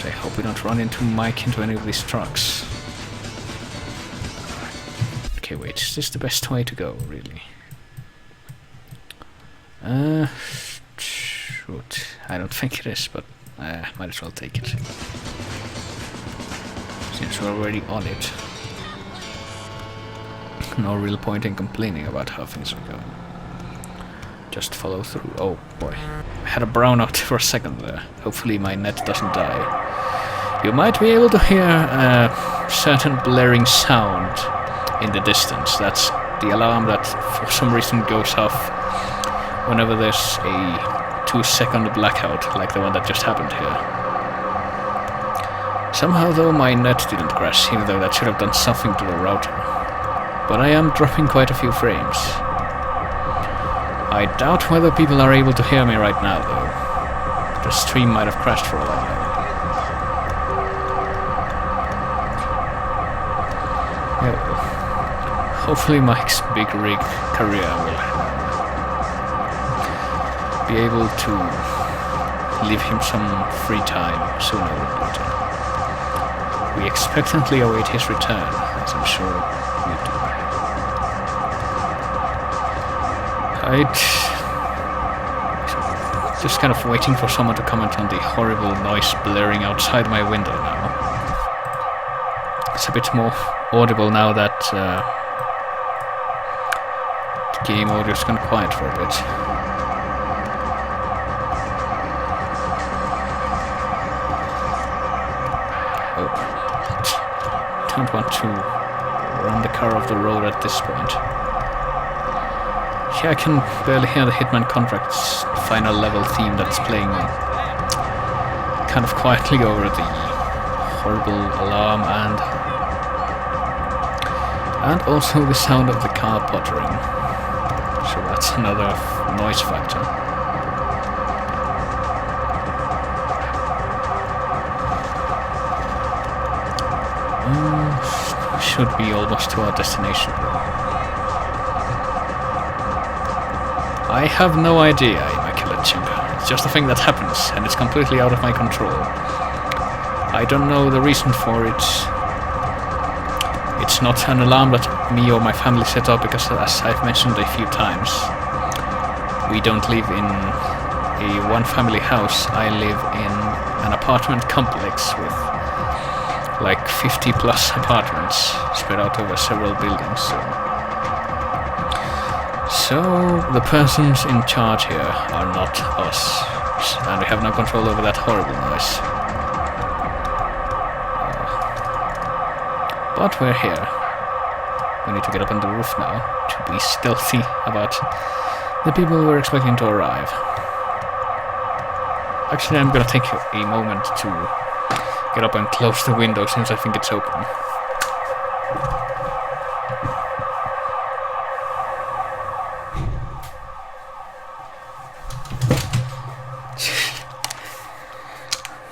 I hope we don't run into Mike into any of these trucks. Okay, wait, is this the best way to go, really? Shoot. I don't think it is, but might as well take it. Since we're already on it. No real point in complaining about how things are going. Just follow through. Oh boy. I had a brownout for a second there. Hopefully my net doesn't die. You might be able to hear a certain blaring sound in the distance. That's the alarm that for some reason goes off whenever there's a 2-second blackout like the one that just happened here. Somehow though my net didn't crash, even though that should have done something to the router. But I am dropping quite a few frames. I doubt whether people are able to hear me right now though. The stream might have crashed for a while. Hopefully Mike's big rig career will be able to leave him some free time sooner or later. We expectantly await his return, as I'm sure we do. Just kind of waiting for someone to comment on the horrible noise blaring outside my window now. It's a bit more audible now that the game audio's gone quiet for a bit. Oh. Don't want to run the car off the road at this point. Yeah, I can barely hear the Hitman Contract's final level theme that's playing kind of quietly over the horrible alarm and also the sound of the car puttering. So that's another noise factor. should be almost to our destination. I have no idea, Immaculate Chimp. It's just a thing that happens, and it's completely out of my control. I don't know the reason for it. It's not an alarm that me or my family set up, because as I've mentioned a few times, we don't live in a one-family house. I live in an apartment complex with like 50 plus apartments spread out over several buildings. So the persons in charge here are not us, and we have no control over that horrible noise. But we're here. We need to get up on the roof now to be stealthy about the people we're expecting to arrive. Actually, I'm gonna take a moment to get up and close the window since I think it's open.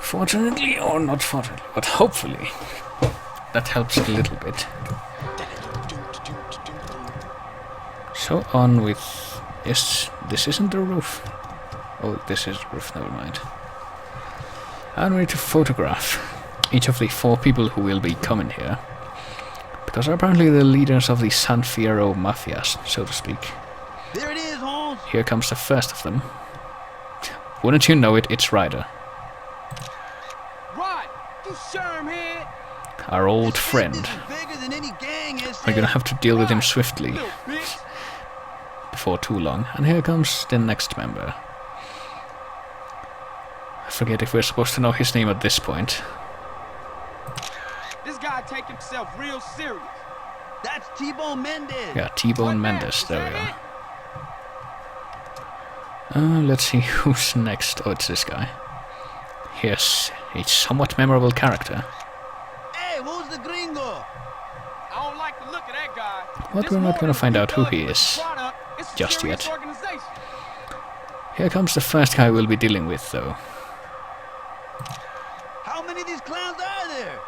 Fortunately, or not fortunately, but hopefully, that helps a little bit. So on with... Yes, this isn't the roof. Oh, this is the roof, never mind. And we need to photograph each of the 4 people who will be coming here. Because they're apparently the leaders of the San Fierro Mafia, so to speak. There it is, Holmes. Here comes the first of them. Wouldn't you know it, it's Ryder. Rod, you shermhead. Our old friend. Bigger than any gang has We're gonna have to deal with him swiftly. Before too long. And here comes the next member. I forget if we're supposed to know his name at this point. This guy take himself real serious. That's T-Bone Mendez. Yeah, T-Bone Mendez, there we are. Let's see who's next. Oh, it's this guy. Here's a somewhat memorable character. Hey, who's the gringo? I don't like the look of that guy. But we're not gonna find out who he is just yet. Here comes the first guy we'll be dealing with, though. How many of these clowns are there?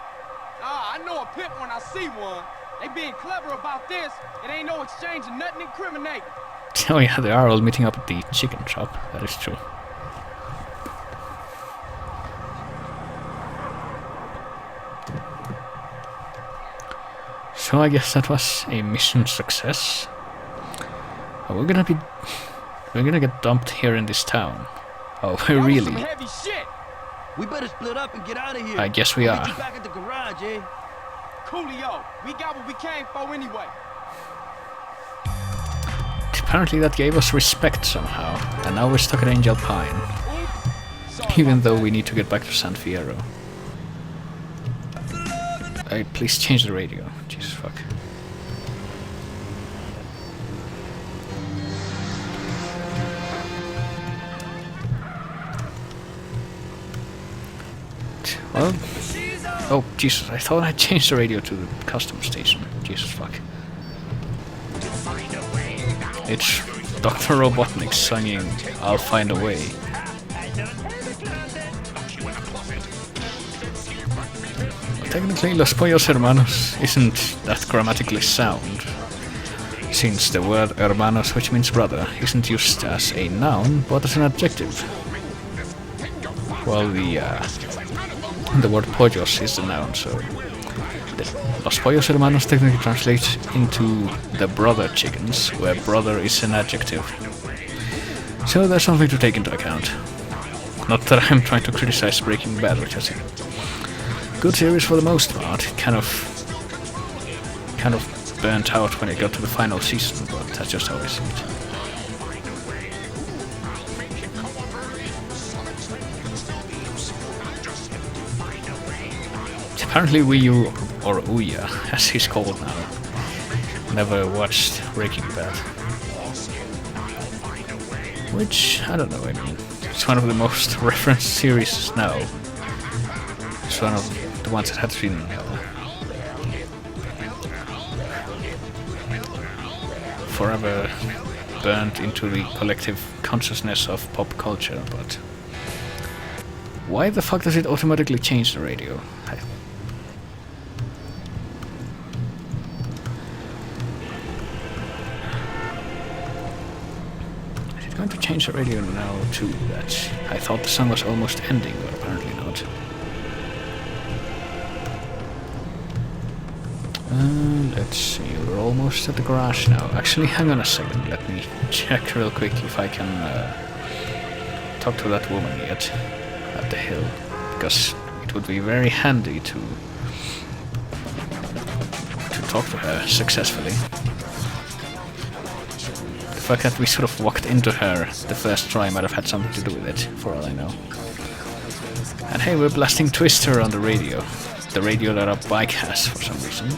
I know a pimp when I see one. They being clever about this. It ain't no exchange and nothing incriminating. Oh yeah, they are all meeting up at the chicken shop. That is true. So I guess that was a mission success. Oh, we're gonna get dumped here in this town. Oh, really? Some heavy shit. We better split up and get out of here. I guess we are. Meet you back at the garage, eh? Coolio, we got what we came for anyway. Apparently that gave us respect somehow, and now we're stuck at Angel Pine. Even though we need to get back to San Fierro. Please change the radio. Jesus fuck. Well, oh Jesus, I thought I changed the radio to the custom station. Jesus fuck. It's Dr. Robotnik singing I'll Find a Way. Technically, Los Pollos Hermanos isn't that grammatically sound, since the word hermanos, which means brother, isn't used as a noun, but as an adjective. While the word pollos is the noun, so Los Pollos Hermanos technically translates into the brother chickens, where brother is an adjective. So there's something to take into account. Not that I'm trying to criticize Breaking Bad, which is a good series for the most part. Kind of burnt out when it got to the final season, but that's just how I see it. Apparently Wii or Ouya, as he's called now, never watched Breaking Bad. Which, I don't know, I mean, it's one of the most referenced series now. It's one of the ones that has been forever burnt into the collective consciousness of pop culture, but why the fuck does it automatically change the radio? Going to change the radio now too. That I thought the song was almost ending, but apparently not. Let's see, we're almost at the garage now. Actually, hang on a second. Let me check real quick if I can talk to that woman yet at the hill, because it would be very handy to talk to her successfully. The fact that we sort of walked into her the first try might have had something to do with it, for all I know. And hey, we're blasting Twister on the radio. The radio that our bike has for some reason.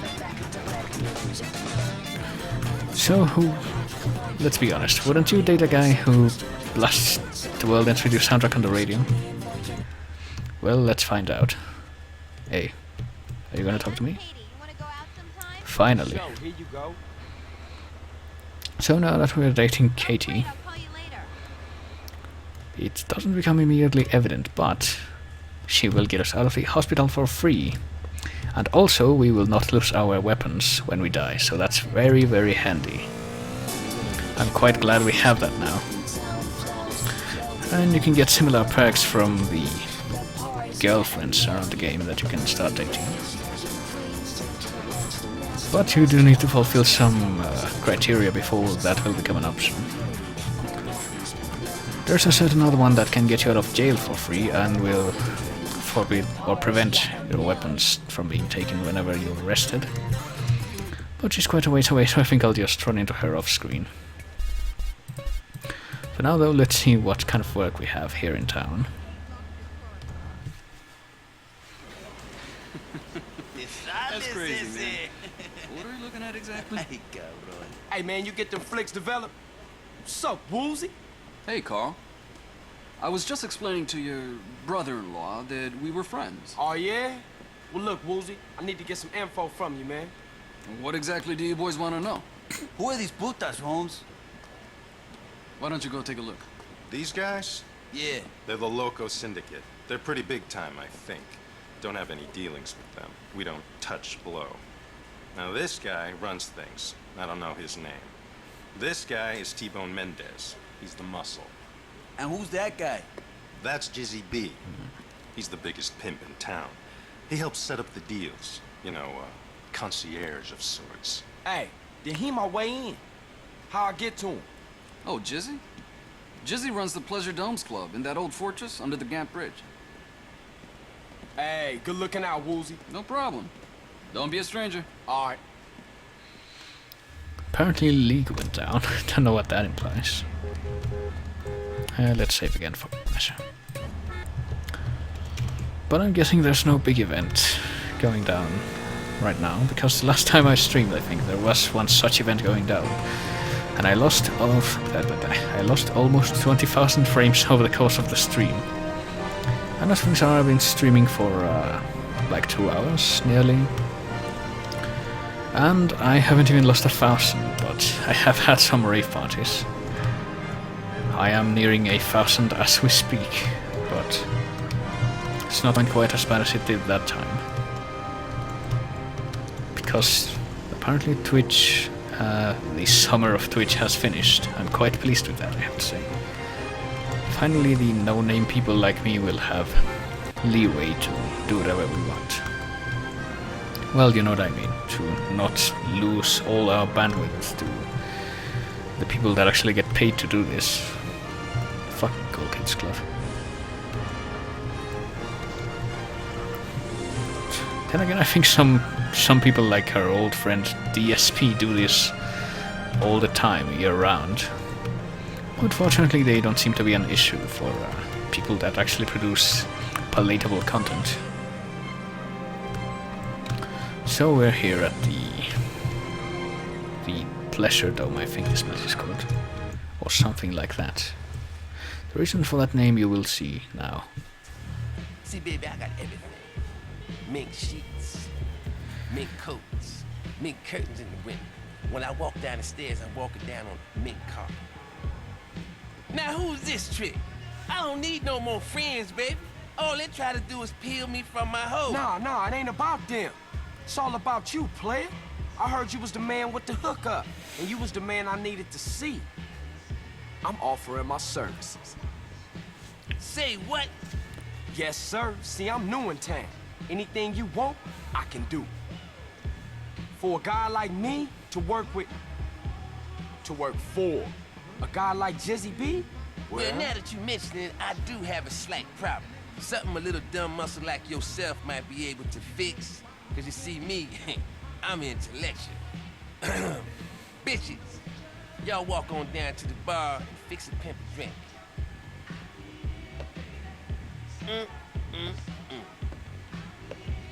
So let's be honest, wouldn't you date a guy who blasts the world introduced soundtrack on the radio? Well, let's find out. Hey, are you gonna talk to me? Finally. Here you go. So now that we're dating Katie, it doesn't become immediately evident, but she will get us out of the hospital for free. And also, we will not lose our weapons when we die, so that's very, very handy. I'm quite glad we have that now. And you can get similar perks from the girlfriends around the game that you can start dating. But you do need to fulfill some criteria before that will become an option. There's a certain other one that can get you out of jail for free and will forbid or prevent your weapons from being taken whenever you're arrested. But she's quite a ways away, so I think I'll just run into her off screen. For now though, let's see what kind of work we have here in town. That's crazy, man. What are you looking at exactly? Hey, man, you get them flicks developed? What's up, Woozy? Hey, Carl. I was just explaining to your brother-in-law that we were friends. Oh, yeah? Well, look, Woozy, I need to get some info from you, man. What exactly do you boys want to know? Who are these putas, Holmes? Why don't you go take a look? These guys? Yeah. They're the Loco Syndicate. They're pretty big time, I think. Don't have any dealings with them. We don't touch blow. Now this guy runs things. I don't know his name. This guy is T-Bone Mendez. He's the muscle. And who's that guy? That's Jizzy B. He's the biggest pimp in town. He helps set up the deals. You know, concierge of sorts. Hey, then he my way in. How I get to him? Oh, Jizzy? Jizzy runs the Pleasure Domes Club in that old fortress under the Gant Bridge. Hey, good looking out, Woozy. No problem. Don't be a stranger. All right. Apparently League went down. Don't know what that implies. Let's save again for measure. But I'm guessing there's no big event going down right now, because the last time I streamed, I think there was one such event going down, and I lost almost 20,000 frames over the course of the stream. And as things are, I've been streaming for like 2 hours nearly, and I haven't even lost 1,000, but I have had some rave parties. I am nearing 1,000 as we speak, but it's not quite as bad as it did that time. Because apparently Twitch, the summer of Twitch has finished. I'm quite pleased with that, I have to say. Finally, the no-name people like me will have leeway to do whatever we want. Well, you know what I mean, to not lose all our bandwidth to the people that actually get paid to do this. Fuck Cool Kids Club. Then again, I think some people like our old friend DSP do this all the time, year-round. Unfortunately, they don't seem to be an issue for people that actually produce palatable content. So we're here at the Pleasure Dome, I think this place is called, or something like that. The reason for that name you will see now. See, baby, I got everything. Mink sheets, mink coats, mink curtains in the window. When I walk down the stairs, I'm walking down on mink carpet. Now who's this trick? I don't need no more friends, baby. All they try to do is peel me from my hoe. Nah, it ain't about them. It's all about you, player. I heard you was the man with the hookup, and you was the man I needed to see. I'm offering my services. Say what? Yes, sir. See, I'm new in town. Anything you want, I can do. For a guy like me to work with, to work for a guy like Jizzy B, Well, now that you mention it, I do have a slight problem. Something a little dumb muscle like yourself might be able to fix. Cause you see me, I'm intellectual. Bitches, y'all walk on down to the bar and fix a pimp a drink.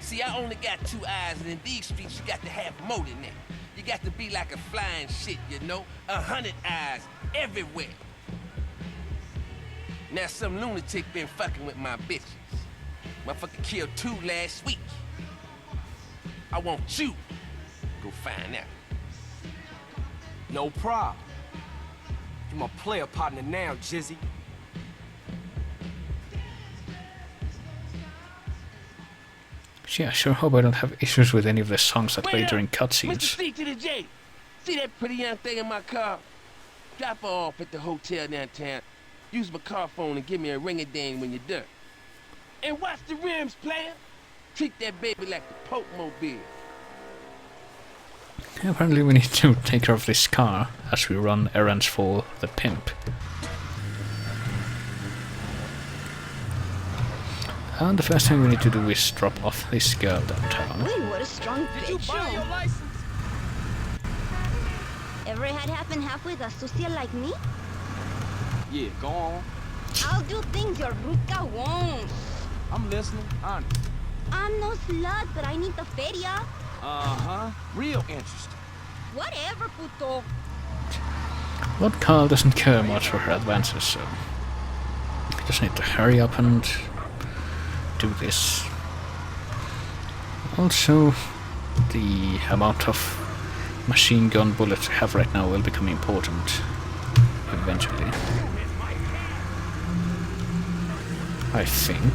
See, I only got 2 eyes, and in these streets, you got to have more than that. You got to be like a flying shit, you know? 100 eyes everywhere. Now, some lunatic been fucking with my bitches. Motherfucker killed 2 last week. I want you to go find out. no problem. You my player partner now, Jizzy. Yeah, sure hope I don't have issues with any of the songs that play during Mr. cutscenes. C to the J. See that pretty young thing in my car? Drop her off at the hotel downtown. Use my car phone and give me a ring-a-ding when you're done. And watch the rims, player. Treat that baby like the Pope Mobile. Apparently we need to take care of this car as we run errands for the pimp. And the first thing we need to do is drop off this girl downtown. Wait, what a strong Did you buy your license? Ever had half and half with a sucia like me? Yeah, go on. I'll do things your ruca won't. I'm listening, honest. I'm no slut, but I need the feria. Uh-huh. Real interesting. Whatever, puto. But Carl doesn't care much for her advances, so we just need to hurry up and do this. Also, the amount of machine gun bullets we have right now will become important eventually. I think.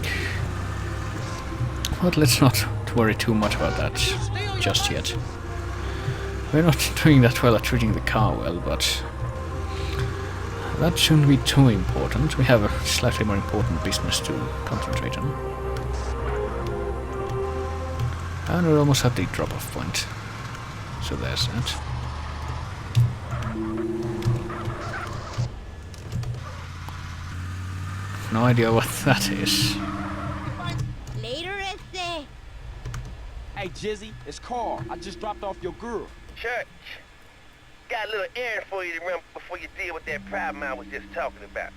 But let's not worry too much about that just yet. We're not doing that well at treating the car well, but that shouldn't be too important. We have a slightly more important business to concentrate on. And we're almost at the drop-off point. So there's that. No idea what that is. Later, Este. Hey, Jizzy, it's Carl. I just dropped off your girl. Church, got a little errand for you to run before you deal with that problem I was just talking about.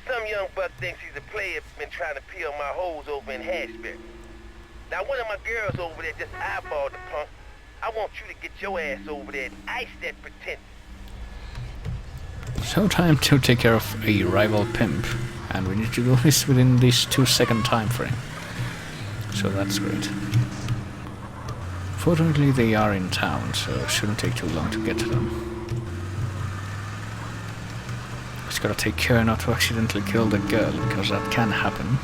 Some young buck thinks he's a player, been trying to peel my hoes over in Hashberry. Now, one of my girls over there just eyeballed the punk. I want you to get your ass over there and ice that pretender. So time to take care of a rival pimp, and we need to do this within this 2-second time frame. So that's great. Fortunately they are in town, so it shouldn't take too long to get to them. Just gotta take care not to accidentally kill the girl, because that can happen.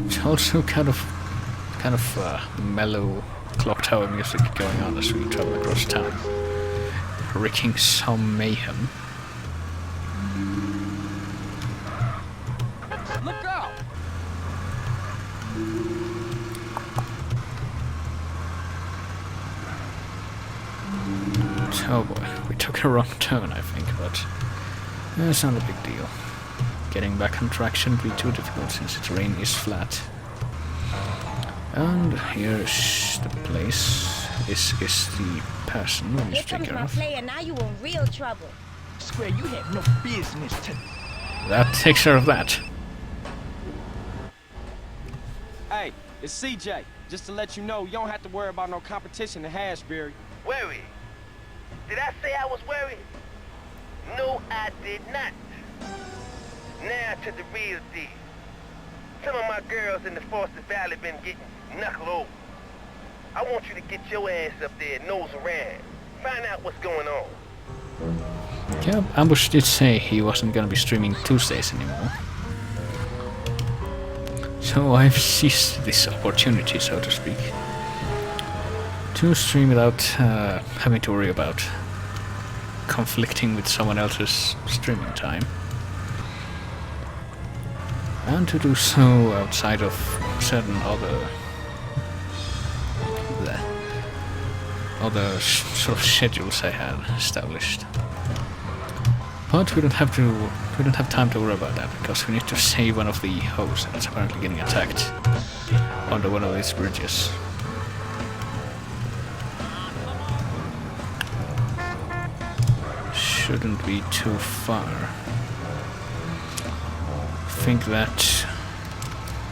It's also kind of mellow clock tower music going on as we travel across town, wreaking some mayhem. Look out! Oh boy, we took a wrong turn, I think, but it's not a big deal. Getting back on track shouldn't be too difficult since the terrain is flat. And here's the place. This is the person we need Here to take comes care my of. player, now you in real trouble. Swear you have no business to... That takes care of that. Hey, it's CJ. Just to let you know, you don't have to worry about no competition in Hashberry. Worried? Did I say I was worried? No, I did not. Now to the real deal. Some of my girls in the Foster Valley been getting knuckled over. I want you to get your ass up there and nose around. Find out what's going on. Yeah, Ambush did say he wasn't gonna be streaming Tuesdays anymore. So I've seized this opportunity, so to speak, to stream without having to worry about conflicting with someone else's streaming time. And to do so outside of certain other sort of schedules I had established. But we don't have time to worry about that, because we need to save one of the hosts that's apparently getting attacked under one of these bridges. Shouldn't be too far. I think that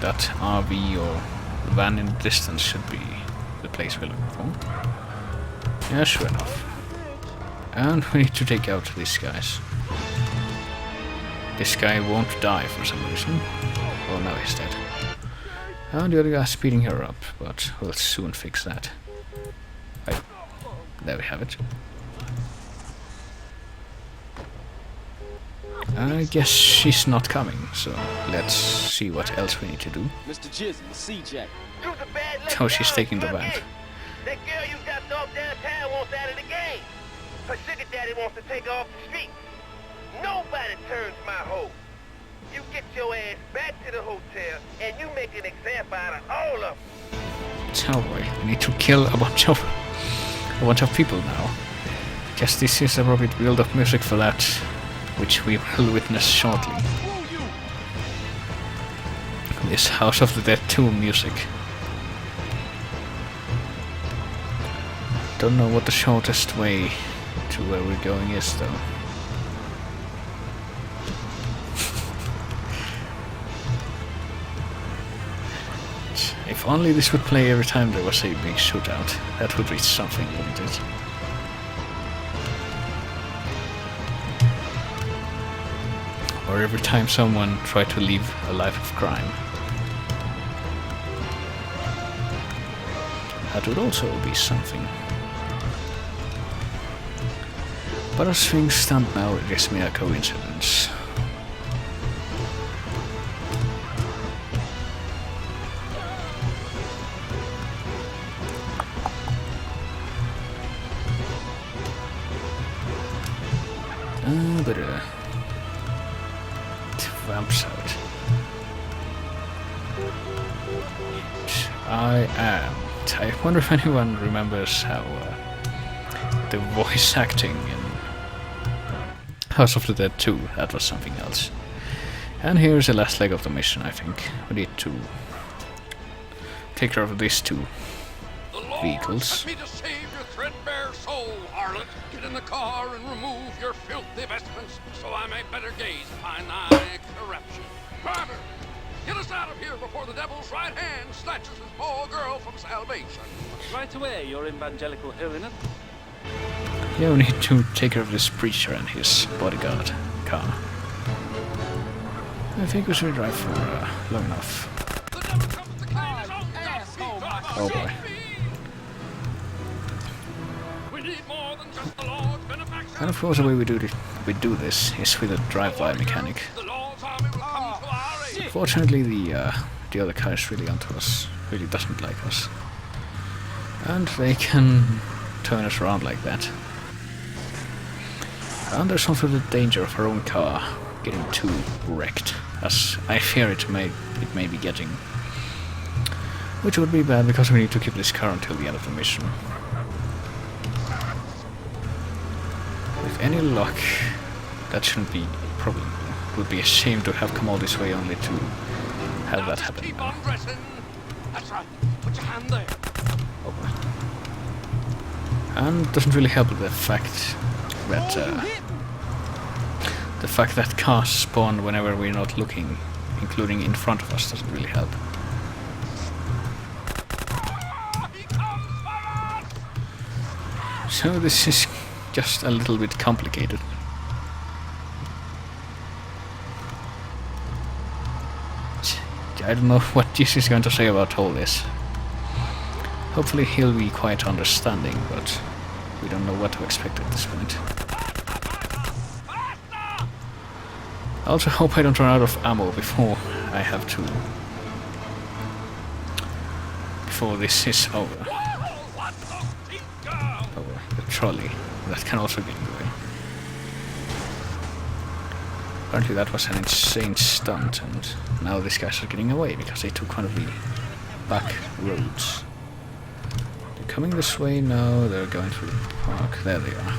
RV or van in the distance should be the place we're looking for. Yeah, sure enough. And we need to take out these guys. This guy won't die for some reason. Oh, now he's dead. And the other guy's speeding her up, but we'll soon fix that. There we have it. I guess she's not coming, so let's see what else we need to do. Mr. Jizzy, CJ. Oh, she's taking the van. That girl you got off downtown wants out of the game. Her sugar daddy wants to take her off the street. Nobody turns my hoe. You get your ass back to the hotel and you make an example out of all of them. Oh boy, we need to kill a bunch of people now. Guess this is a probably build-up music for that, which we will witness shortly. This House of the Dead 2 music. Don't know what the shortest way to where we're going is, though. If only this would play every time there was a big shootout. That would be something, wouldn't it? Or every time someone tried to live a life of crime. That would also be something. But as things stand now, it is mere coincidence. But vamps out. I wonder if anyone remembers how the voice acting in House of the Dead 2, that was something else. And here's the last leg of the mission, I think. We need to take care of these two vehicles. Me to save your threadbare soul, harlot. Get in the car and remove your filthy vestments, so I may better gaze upon thy corruption. Barber, get us out of here before the devil's right hand snatches this poor girl from salvation. Right away, your evangelical holiness. Yeah, we need to take care of this preacher and his bodyguard car. I think we should drive for long enough. Oh boy. And of course the way we do this is with a drive-by mechanic. Fortunately the other car is really onto us, really doesn't like us. And they can turn us around like that. And there's also the danger of our own car getting too wrecked, as I fear it may be getting. Which would be bad, because we need to keep this car until the end of the mission. With any luck, that shouldn't be a problem. It would be a shame to have come all this way only to have that happen. Keep on dressing. That's right. Put your hand there. Oh boy. And doesn't really help the fact that cars spawn whenever we're not looking, including in front of us, doesn't really help. So this is just a little bit complicated. I don't know what Jizzy is going to say about all this. Hopefully he'll be quite understanding, but we don't know what to expect at this point. I also hope I don't run out of ammo before I have to before this is over. Oh, the trolley. That can also get in the way. Apparently that was an insane stunt, and now these guys are getting away because they took one of the back roads. They're coming this way now, they're going through the park. There they are.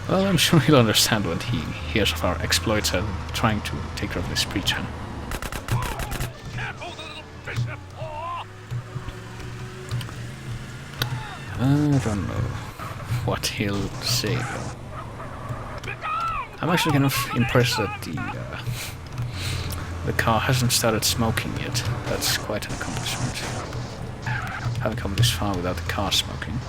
Well, I'm sure he'll understand when he hears of our exploits and trying to take care of this preacher. I don't know what he'll say though. I'm actually kind of impressed that the car hasn't started smoking yet. That's quite an accomplishment. Haven't come this far without the car smoking.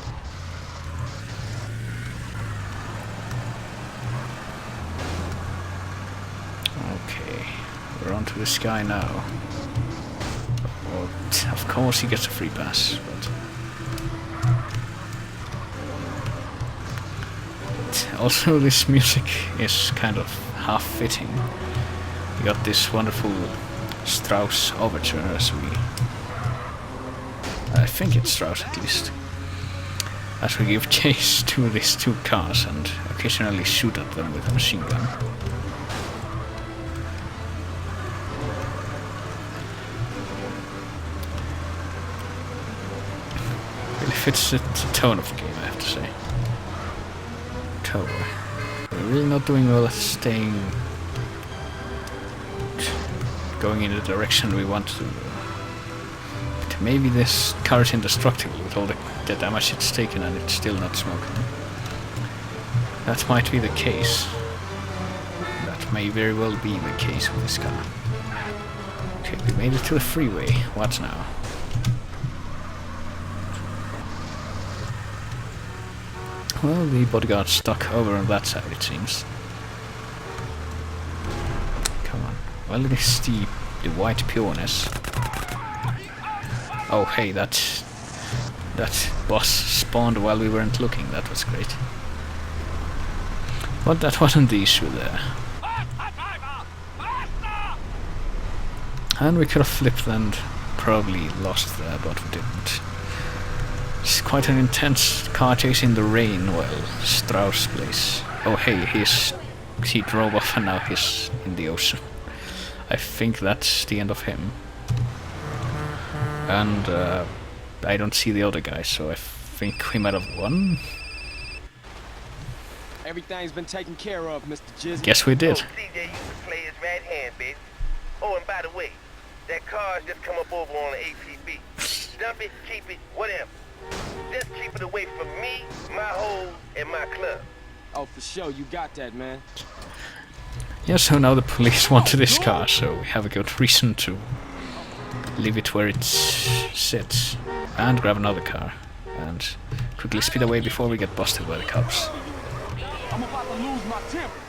Okay, we're onto this guy now. Well, of course he gets a free pass, but also this music is kind of half-fitting. We got this wonderful Strauss overture as we... I think it's Strauss at least. As we give chase to these two cars and occasionally shoot at them with a machine gun. Really fits the tone of the game, I have to say. We're really not doing well at staying... going in the direction we want to. But maybe this car is indestructible with all the damage it's taken and it's still not smoking. That might be the case. That may very well be the case with this car. Okay, we made it to the freeway. What now? Well, the bodyguard's stuck over on that side, it seems. Come on. Well, it is the white pureness. Oh, hey, that boss spawned while we weren't looking. That was great. But that wasn't the issue there. And we could have flipped and probably lost there, but we didn't. It's quite an intense car chase in the rain while Strauss plays. Oh hey, he drove off and now he's in the ocean. I think that's the end of him. And I don't see the other guy, so I think we might have won. Everything's been taken care of, Mr. Jizzy. Guess we did. CJ used to play his right hand, baby. Oh, and by the way, that car's just come up over on the ATV. Dump it, keep it, whatever. Just keep it away from me, my hole, and my club. Oh, for sure, you got that, man. Yeah, so now the police wanted this car, so we have a good reason to leave it where it sits and grab another car and quickly speed away before we get busted by the cops. I'm about to lose my temper.